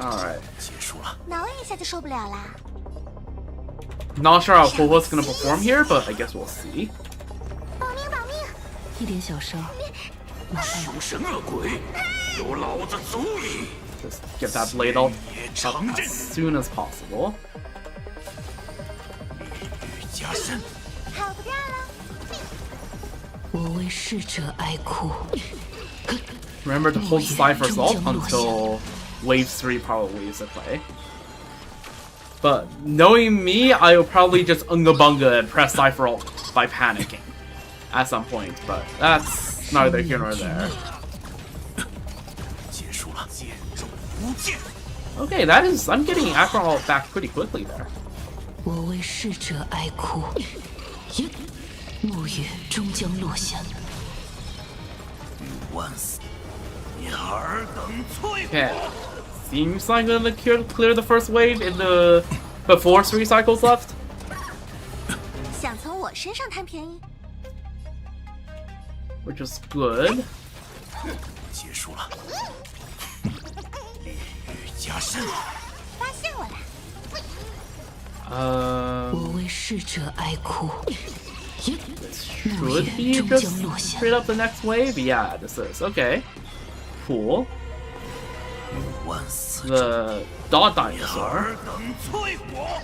Alright. 结束了。挠一下就受不了啦。 Not sure how Poho's gonna perform here, but I guess we'll see. 保命保命！一点小伤，马上凶神恶鬼，有老子足矣。 Just get that blade out 长 as 阵， soon as possible. 加身。跑不掉了。我为逝者哀哭。 Remember to hold Cypher's ult until Wave 3 probably is at play. But knowing me, I will probably just unga bunga and press Cypher ult by panicking at some point, but that's neither here nor there. 结束了，剑中无剑。 Okay, that is... I'm getting Aphro ult back pretty quickly there. 我为逝者哀哭。暮月终将落下。万死，你尔等淬火。 Okay. Seems like I'm gonna clear the first wave in the... before 3 cycles left. 想从我身上贪便宜？ Which is good. 结束了。烈日加身。发现我了！我为逝者哀哭。 Should be just straight up the next wave? Yeah, this is. Okay. Cool. 万死 The dot 你 dinosaur. 尔等淬火。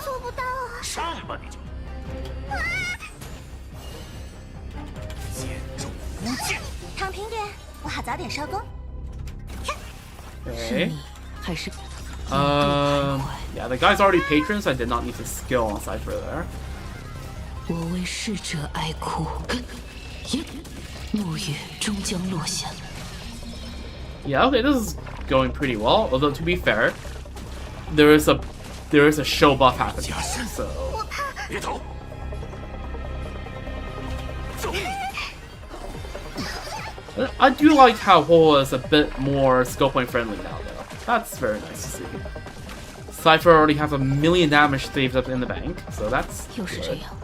做不到啊！上吧你就。剑中无剑。躺平点，我好早点收工。 Okay. 还是 Yeah, the guy's already patron, so I did not need to skill on Cypher there. 我为逝者哀哭。暮月终将落下。 Yeah, okay, this is going pretty well. Although to be fair, there is a show buff happening. So 别走。走。 I do like how Hoa is a bit more skill point friendly now, though. That's very nice to see. Cypher already has 1,000,000 damage saved up in the bank, so that's 又是这 good. 样。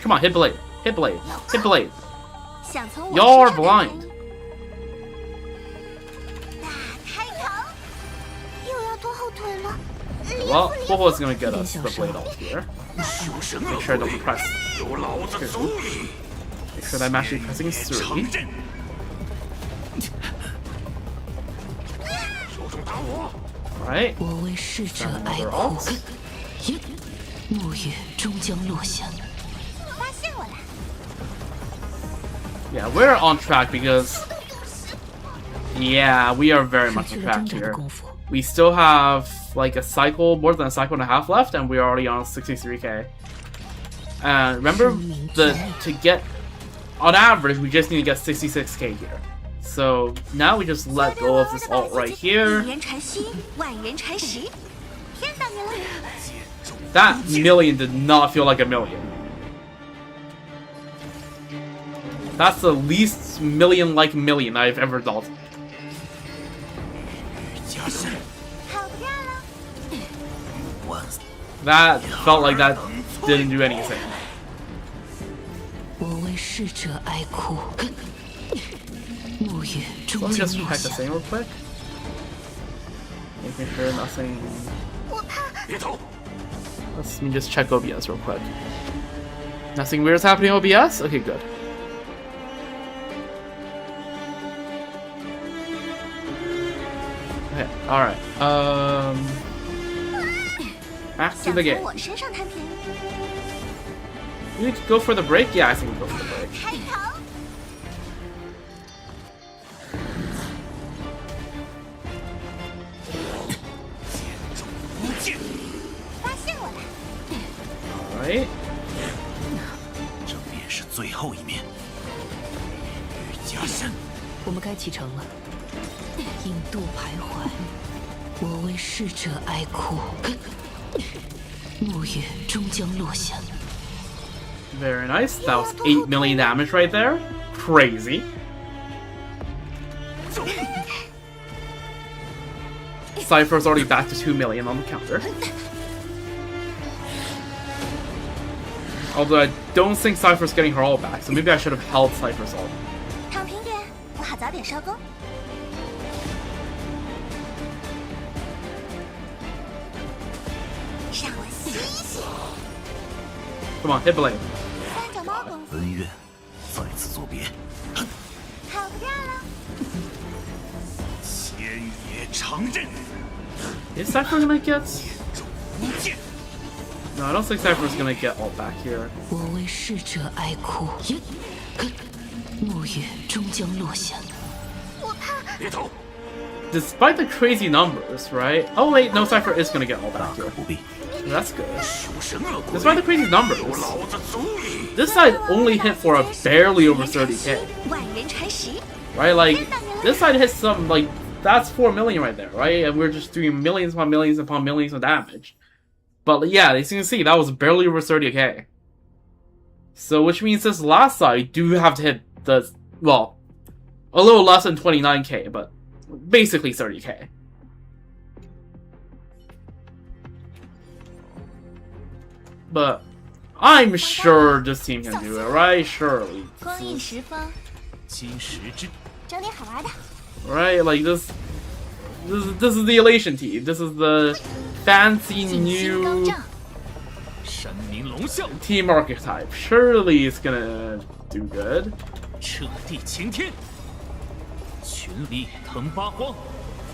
Come on, hit blade, hit blade, hit blade. 想从我 You're 身上贪便 blind. 宜？大开头，又要拖后腿了。 Well, Hoa is gonna get us the blade ult here. 凶神恶 Make sure I 鬼 don't，press. 有老子足矣。 Make sure that I'm actually pressing 3. 长阵。手中打我。 Alright. 我为逝者 Send 哀 another 哭。 ult. 暮月终将落下。发现我了！ Yeah, we're on track because... Yeah, we are very 失 much 去 on 了挣 track 扎的 here. 功夫。 We still have like a cycle, more than a cycle and a half left, and we're already on 63k. And remember, to get, on average, we just need to get 66k here. So now we just let go of this ult right here. 一人传心，万人传实，骗到你了！ That million did not feel like a million. That's the least million-like million I've ever dealt. 加身。跑不掉了！万死。 That felt like that didn't do anything. 我为逝者哀哭。暮月 Let 终 me 将 just 落 check the 下。 thing real quick. Making sure nothing... 我怕 别走。 Let me just check OBS real quick. Nothing weird's happening OBS? Okay, good. Okay, alright. Back to 想 the 从 game. 我身上贪便宜？ You could go for the break? Yeah, I think we'll go for the break. 开头，无剑。发现我了！ Alright. 这便是最后一面。烈日加身。我们该启程了。引渡徘徊，我为逝者哀哭。暮月终将落下。 Very nice. That was 8 million damage right there. Crazy. Cypher's already back to 2 million on the counter. Although I don't think Cypher's getting her ult back, so maybe I should have held Cypher's ult. 躺平点，我好早点收工。让我洗洗。 Come on, hit blade. 三脚猫功夫，恩怨再次作别，跑不掉了。千野长刃， Is Cypher gonna get? 无剑。 No, I don't think Cypher's gonna get all back here. 我为逝者哀哭，暮月终将落下。我怕。别走， Despite the crazy numbers, right? Oh wait, no, Cypher is gonna get all back 大可 here. 不必。 That's good. 属神恶鬼， Despite the crazy numbers, 有老子足矣。 this side only hit for a barely over 30k, 万人传十。 right? Like, this side hits some, like, that's 4 million right there, right? And we're just doing millions upon millions upon millions of damage. But yeah, as you can see, that was barely over 30k. So, which means this last side do have to hit the, well, a little less than 29k, but basically 30k. But I'm sure this team can do it, right? Surely. 光阴时方，金石之整点好玩的。 Right? Like this is the Elation team. This is the fancy 尽心高 new 照，山明龙啸， team archetype. Surely it's gonna do good. 彻地擎天，群力腾八荒，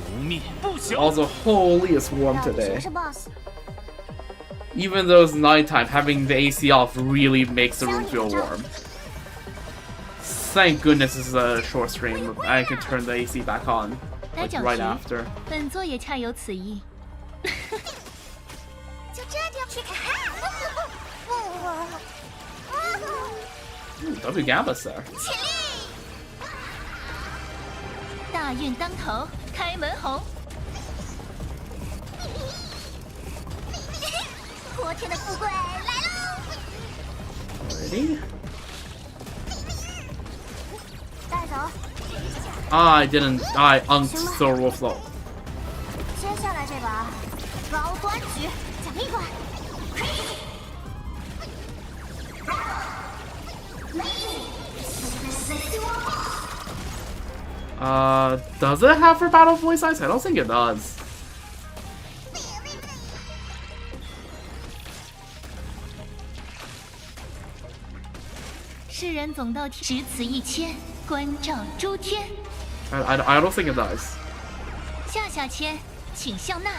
不灭不朽。 Also, holy it's warm 到底谁 today. 是 boss？ Even though it's nighttime, having the AC off really makes the room feel warm. Thank goodness this is a short stream. I can turn the AC back on 来 like 讲 right 局 after. 本作也恰有此意。就这就去看。 Ooh, W Gambus there. 起立！大运当头，开门红。国天的富贵来喽！ Ready? 带走。 I unked Soul Wolf. 接下来这把高端局奖励馆。 Does it have for battle voice eyes? I don't think it does. 世人总到只此一签，关照诸天。 I don't think it does. 下下签，请向纳。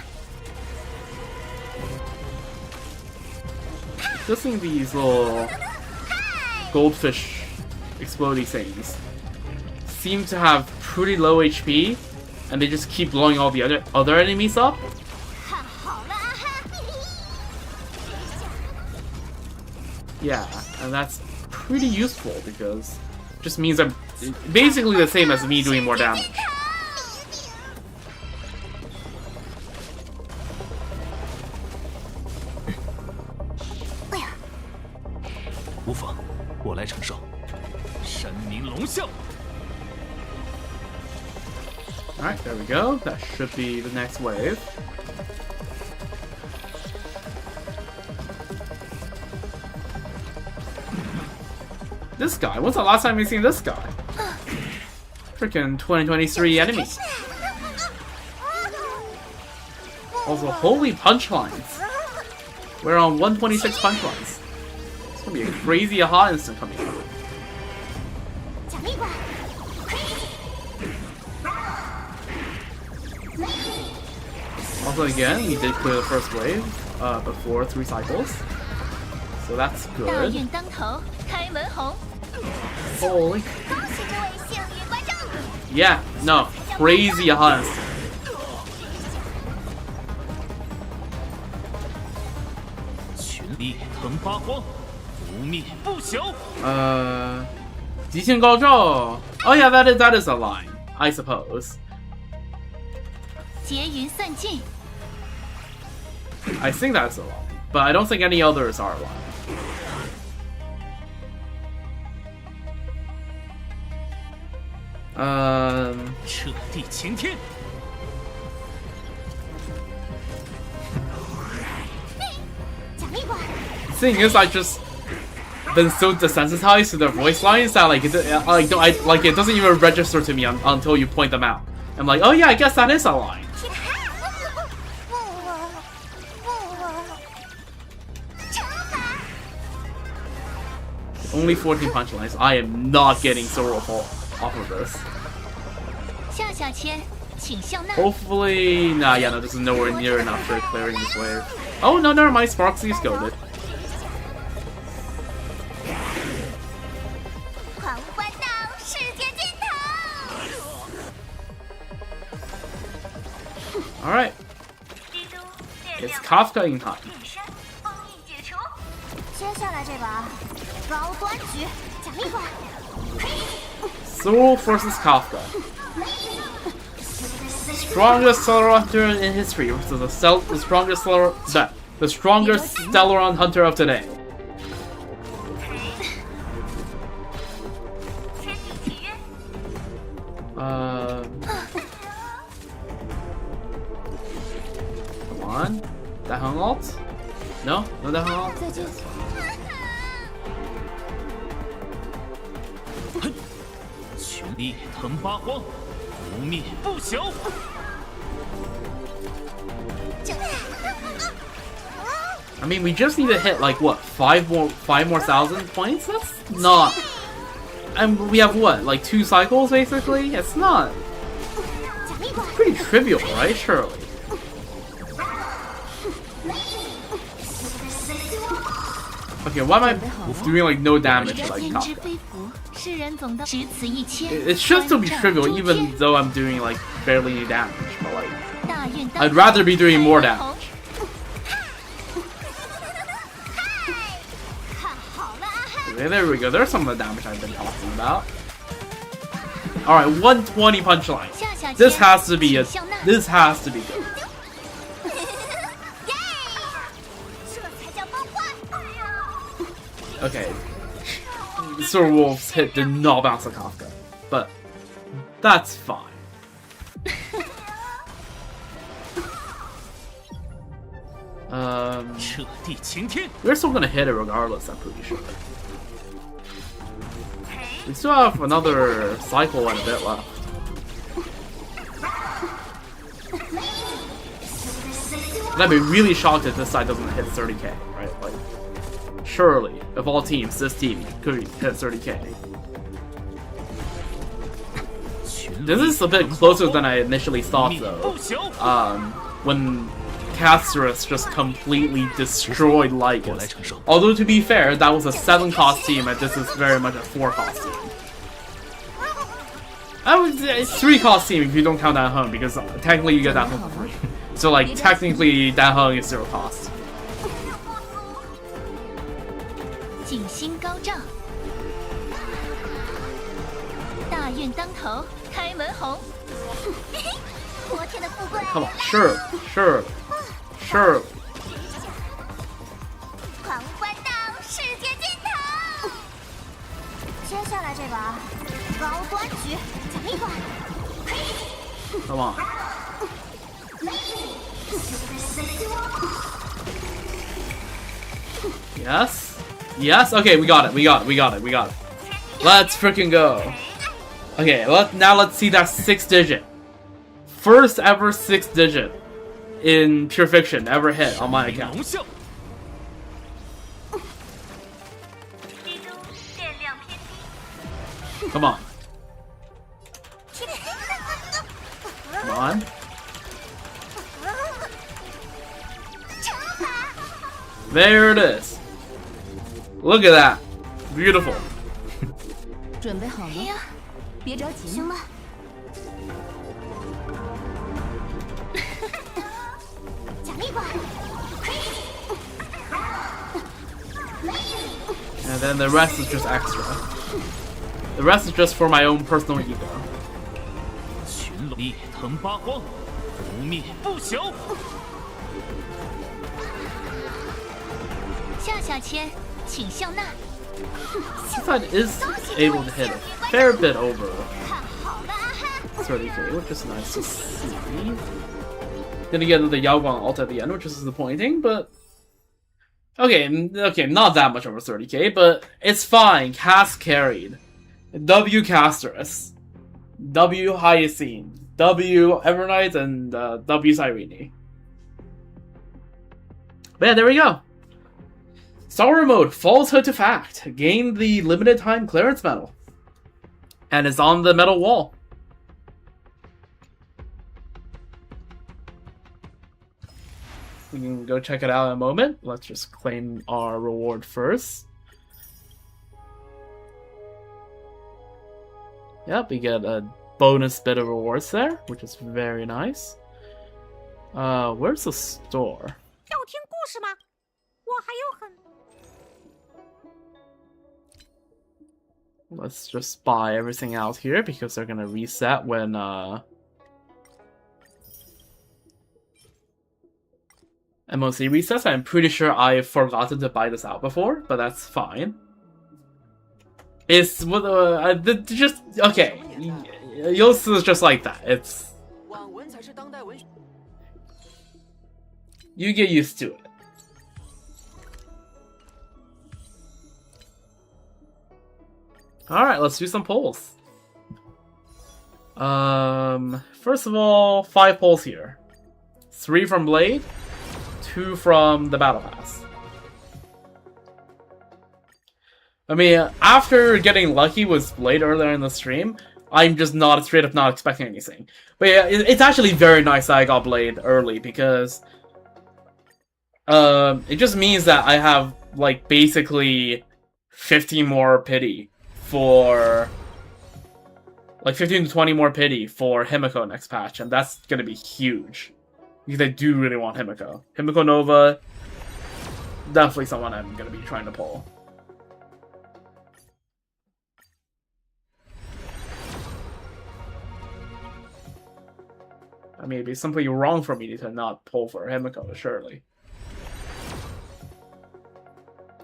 Just seeing these little goldfish explodey things seem to have pretty low HP, and they just keep blowing all the other enemies up. 看好了啊哈！ Yeah, and that's pretty useful because it just means I'm basically the same as me doing more damage. 无妨，我来承受。山明龙啸， Alright, there we go. That should be the next wave. This guy? When's the last time we've seen this guy? Freaking 2023 enemy. Also, holy punchlines. We're on 126 punchlines. It's gonna be a crazy aha instant coming up. 奖励馆。 Also, again, we did clear the first wave before 3 cycles. So that's 大 good. 运当头，开门红。 Holy. 恭喜这位幸运观众。 Yeah, no. Crazy aha instant. 群力腾八荒，不灭不朽。极限高照. Oh yeah, that is a line, I suppose. 劫云散尽， I think that's a line, but I don't think any others are a line. 彻地擎天， 奖励馆。 Thing is, I just been so desensitized to their voice lines that like it doesn't even register to me until you point them out. I'm like, oh yeah, I guess that is a line. Only 14 punchlines. I am not getting so off of this. Hopefully, nah, yeah, no, this is nowhere near enough for clearing this wave. Oh no, never mind. Sparksy's goaded. Alright. It's Kafka in time. Soul versus Kafka. Strongest Stellar Hunter in history versus the strongest Stellar Hunter of today. Come on. That hung alt? No? No that hung alt? Yes. I mean, we just need to hit like what, five more thousand points? That's not. And we have what, like 2 cycles basically? It's not. It's pretty trivial, right? Surely. Okay, why am I doing like no damage to like Kafka? It's just to be trivial, even though I'm doing like barely any damage. But like, I'd rather be doing more damage. Okay, there we go. There's some of the damage I've been talking about. All right, 120 punchline. This has to be a. This has to be good. Okay. Sir Wolf's hit did not bounce on Kafka, but that's fine. We're still gonna hit it regardless, I'm pretty sure. We still have another cycle and a bit left. And I'd be really shocked if this side doesn't hit 30k, right? Like, surely, of all teams, this team could hit 30k. This is a bit closer than I initially thought, though. When Casterus just completely destroyed Lycus. Although, to be fair, that was a 7-cost team, and this is very much a 4-cost team. I would say it's 3-cost team if you don't count that hung, because technically you get that hung for free. So, like, technically, that hung is 0 cost. Come on, sure. Come on. Yes? Okay, we got it. Let's freaking go. Okay, now let's see that 6-digit. First ever 6-digit in Pure Fiction ever hit on my account. Come on. There it is. Look at that. Beautiful. 准备好了？别着急。行吧。奖励吧。And then the rest is just extra. The rest is just for my own personal ego. 群力腾八荒，不灭不朽。夏小千，请笑纳。Side is able to hit a fair bit over 30k, which is nice to see. Then again, the Yaoguang ult at the end, which is disappointing, but Okay, not that much over 30k, but it's fine. Cast carried. W Casterus. W Hyacine. W Evernight, and W Cyrene. But yeah, there we go. Sorrow Mode, Falsehood to Fact. Gain the limited time clearance medal. And it's on the medal wall. We can go check it out in a moment. Let's just claim our reward first. Yep, we get a bonus bit of rewards there, which is very nice. Where's the store? 要听故事吗？我还有很 Let's just buy everything out here because they're gonna reset when MOC resets. I'm pretty sure I've forgotten to buy this out before, but that's fine. It's just okay. Yosu is just like that. It's you get used to it. All right, let's do some polls. First of all, 5 polls here. 3 from Blade, 2 from the Battle Pass. I mean, after getting lucky with Blade earlier in the stream, I'm just not straight up not expecting anything. But yeah, it's actually very nice that I got Blade early because it just means that I have like basically 50 more pity for like 15 to 20 more pity for Himiko next patch, and that's gonna be huge because I do really want Himiko. Himiko Nova, definitely someone I'm gonna be trying to pull. I mean, it'd be simply wrong for me to not pull for Himiko, surely.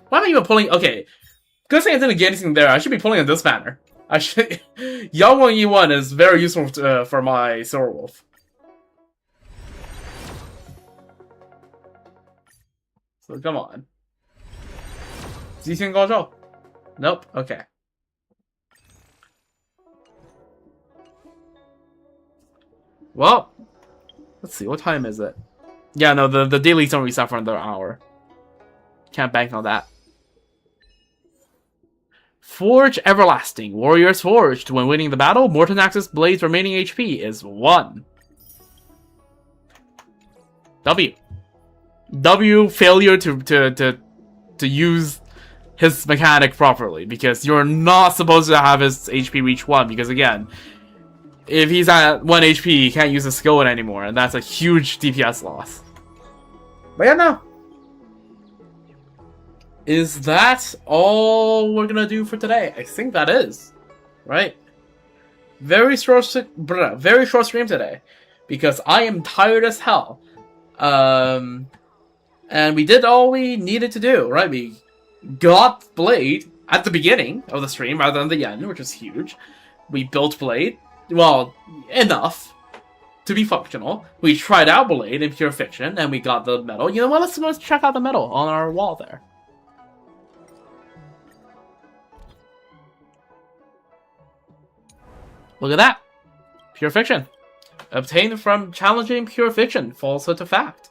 Why am I even pulling? Okay, good thing I didn't get anything there. I should be pulling in this banner. I should. Yangwang E1 is very useful for my Silver Wolf. So come on. 极限高照? Nope. Okay. Well, let's see. What time is it? Yeah, no, the dailies don't reset for another hour. Can't bank on that. Forge Everlasting. Warriors Forged. When winning the battle, Mortenax's blade's remaining HP is 1. W. W, failure to use his mechanic properly, because you're not supposed to have his HP reach 1, because again, if he's at 1 HP, he can't use his skill anymore, and that's a huge DPS loss. But yeah, no. Is that all we're gonna do for today? I think that is. Right? Very short stream today. Because I am tired as hell. And we did all we needed to do, right? We got Blade at the beginning of the stream rather than the end, which is huge. We built Blade. Well, enough to be functional. We tried out Blade in Pure Fiction, and we got the medal. You know what? Let's check out the medal on our wall there. Look at that. Pure Fiction. Obtained from challenging Pure Fiction. Falsehood to Fact.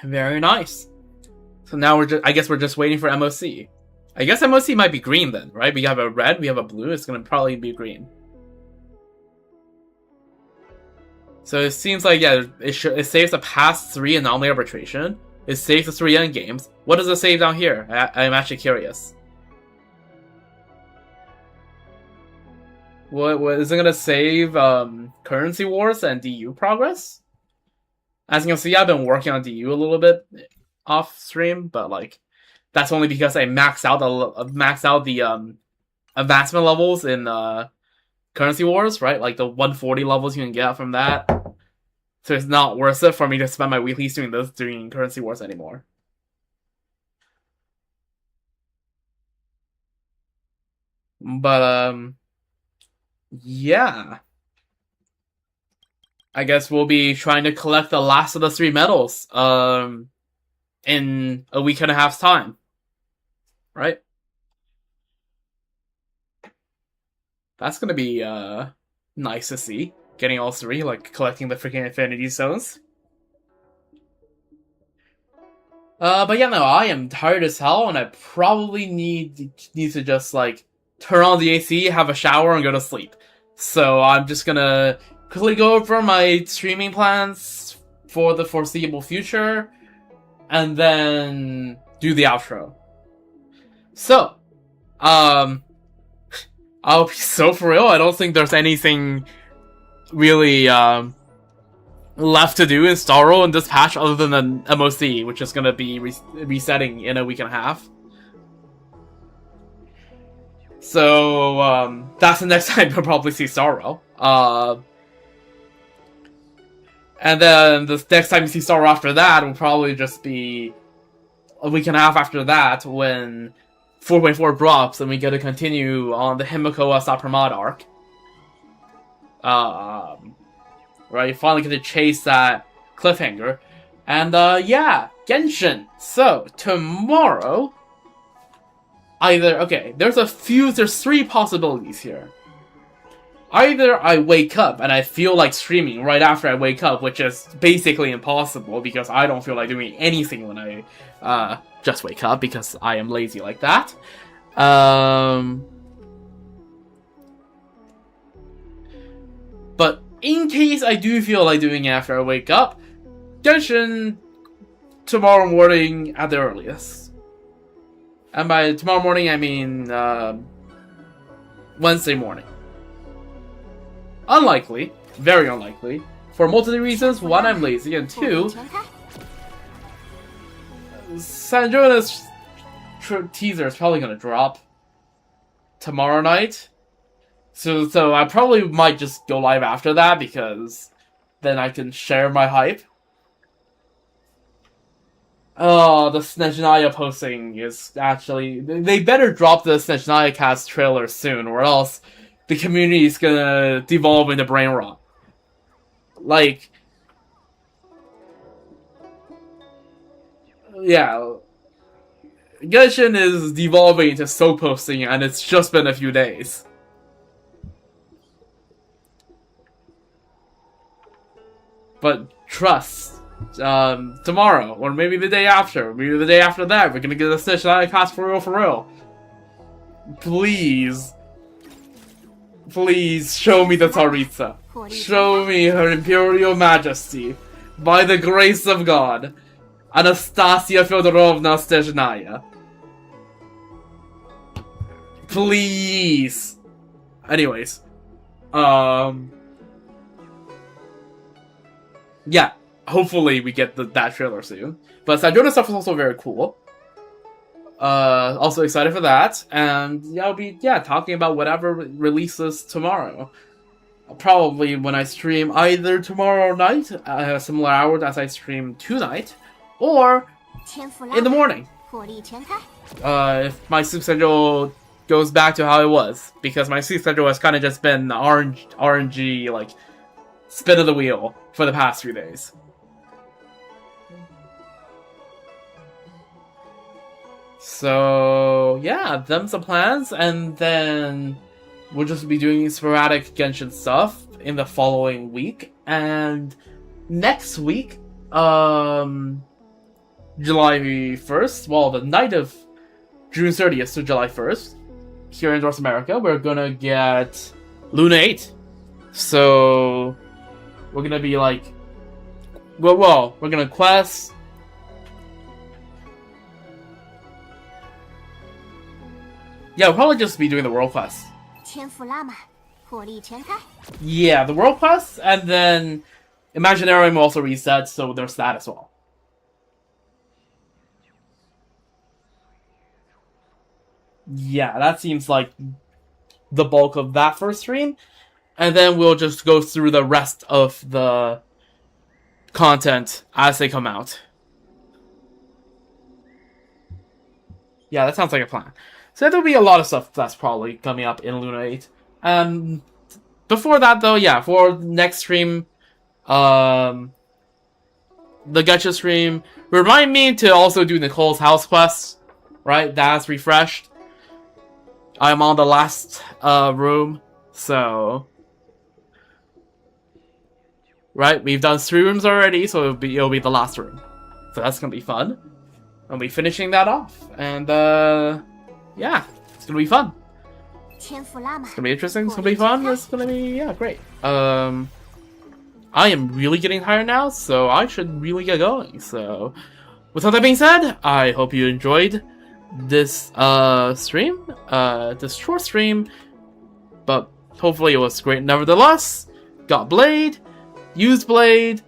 Very nice. So now I guess we're just waiting for MOC. I guess MOC might be green then, right? We have a red, we have a blue, it's gonna probably be green. So it seems like, yeah, it saves the past 3 anomaly arbitration. It saves the 3 end games. What does it save down here? I'm actually curious. What is it gonna save? Currency wars and DU progress? As you can see, I've been working on DU a little bit off stream, but like that's only because I maxed out the advancement levels in currency wars, right? Like the 140 levels you can get from that. So it's not worth it for me to spend my weeklies doing currency wars anymore. But yeah. I guess we'll be trying to collect the last of the 3 medals in a week and a half's time. Right? That's gonna be nice to see. Getting all 3, like collecting the freaking Infinity Stones. But yeah, no, I am tired as hell, and I probably need to just like turn on the AC, have a shower, and go to sleep. So I'm just gonna quickly go over my streaming plans for the foreseeable future, and then do the outro. So, I'll be so for real. I don't think there's anything really left to do in Starro in this patch other than the MOC, which is gonna be resetting in a week and a half. So that's the next time you'll probably see Starro. And then the next time you see Starro after that will probably just be a week and a half after that when 4.4 drops and we get to continue on the Himiko Sapramad arc. Right, finally get to chase that cliffhanger. And yeah, Genshin. So tomorrow, there's 3 possibilities here. Either I wake up and I feel like streaming right after I wake up, which is basically impossible because I don't feel like doing anything when I just wake up because I am lazy like that. But in case I do feel like doing it after I wake up, Genshin tomorrow morning at the earliest. And by tomorrow morning, I mean Wednesday morning. Unlikely, very unlikely, for multiple reasons. 1, I'm lazy, and 2, Sanjona's teaser is probably gonna drop tomorrow night. So I probably might just go live after that, because then I can share my hype. Oh, the Snezhnaya posting is actually... They better drop the Snezhnaya cast trailer soon, or else the community is gonna devolve into brain rot. Like... Yeah. Genshin is devolving into soap posting, and it's just been a few days. But trust, tomorrow, or maybe the day after, maybe the day after that, we're gonna get a Snezhnaya cast for real. Please. Please, show me the Tsaritsa. Show me her Imperial Majesty. By the grace of God. Anastasia Fyodorovna Snezhnaya. Please. Anyways. Yeah, hopefully we get that trailer soon. But Sanjona stuff is also very cool. Also excited for that. And yeah, I'll be talking about whatever releases tomorrow. Probably when I stream either tomorrow night, similar hours as I stream tonight, or in the morning. If my sleep schedule goes back to how it was. Because my sleep schedule has kind of just been RNG, like, spin of the wheel for the past 3 days. So, yeah, them's the plans, and then we'll just be doing sporadic Genshin stuff in the following week, and next week, July 1st, well, the night of June 30th to July 1st, here in North America, we're gonna get Luna 8. So... we're gonna be like... Well, we're gonna quest... Yeah, we'll probably just be doing the world quest. Yeah, the world quest, and then... Imaginarium will also reset, so there's that as well. Yeah, that seems like the bulk of that first stream. And then we'll just go through the rest of the content as they come out. Yeah, that sounds like a plan. So there'll be a lot of stuff that's probably coming up in Luna 8. Before that, though, yeah, for next stream, the gacha stream. Remind me to also do Nicole's house quest, right? That's refreshed. I'm on the last room, so right, we've done 3 rooms already, so it'll be the last room. So that's gonna be fun. I'll be finishing that off, and yeah, it's gonna be fun. It's gonna be interesting. It's gonna be fun. It's gonna be great. I am really getting tired now, so I should really get going. So, with all that being said, I hope you enjoyed this stream, this short stream, but hopefully it was great nevertheless. Got Blade, used Blade,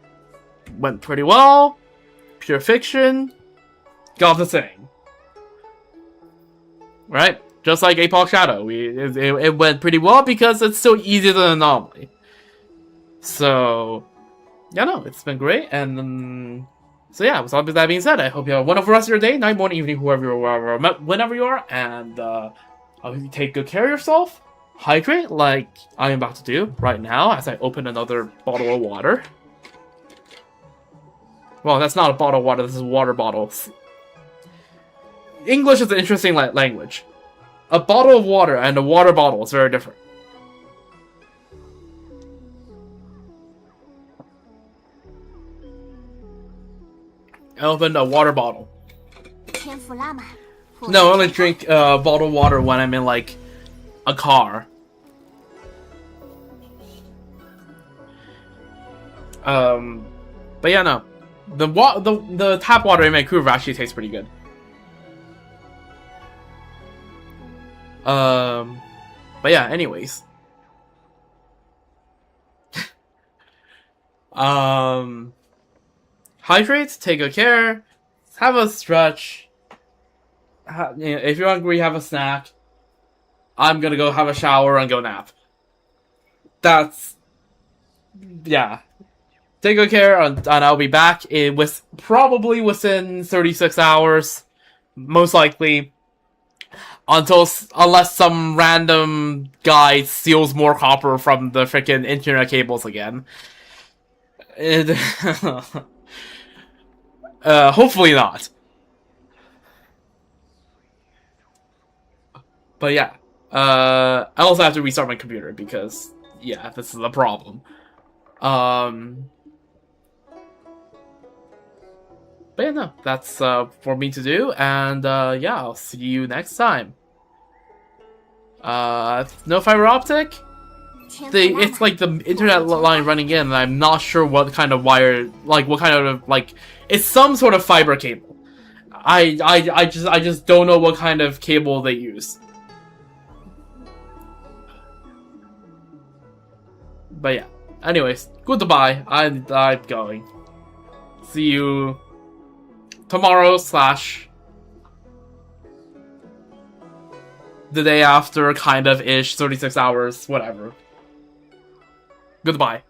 went pretty well. Pure Fiction, got the thing. Right? Just like Apoc Shadow, it went pretty well because it's so easy than an anomaly. So, yeah, no, it's been great, and so yeah, with all that being said, I hope you have a wonderful rest of your day, night, morning, evening, whenever you are, and I hope you take good care of yourself, hydrate like I am about to do right now as I open another bottle of water. Well, that's not a bottle of water, this is water bottles. English is an interesting language. A bottle of water and a water bottle is very different. I opened a water bottle. No, I only drink bottled water when I'm in, like, a car. But yeah, no. The tap water in Vancouver actually tastes pretty good. But yeah, anyways. Hydrate, take good care, have a stretch. If you're hungry, have a snack. I'm gonna go have a shower and go nap. That's... yeah. Take good care, and I'll be back probably within 36 hours. Most likely. Unless some random guy steals more copper from the freaking internet cables again. Hopefully not. But yeah. I also have to restart my computer because, yeah, this is a problem. But yeah, no, that's for me to do, and yeah, I'll see you next time. No fiber optic? It's like the internet line running in, and I'm not sure what kind of wire, like what kind of, like, it's some sort of fiber cable. I just don't know what kind of cable they use. But yeah, anyways, goodbye. I'm going. See you tomorrow / the day after, kind of ish, 36 hours, whatever. Goodbye.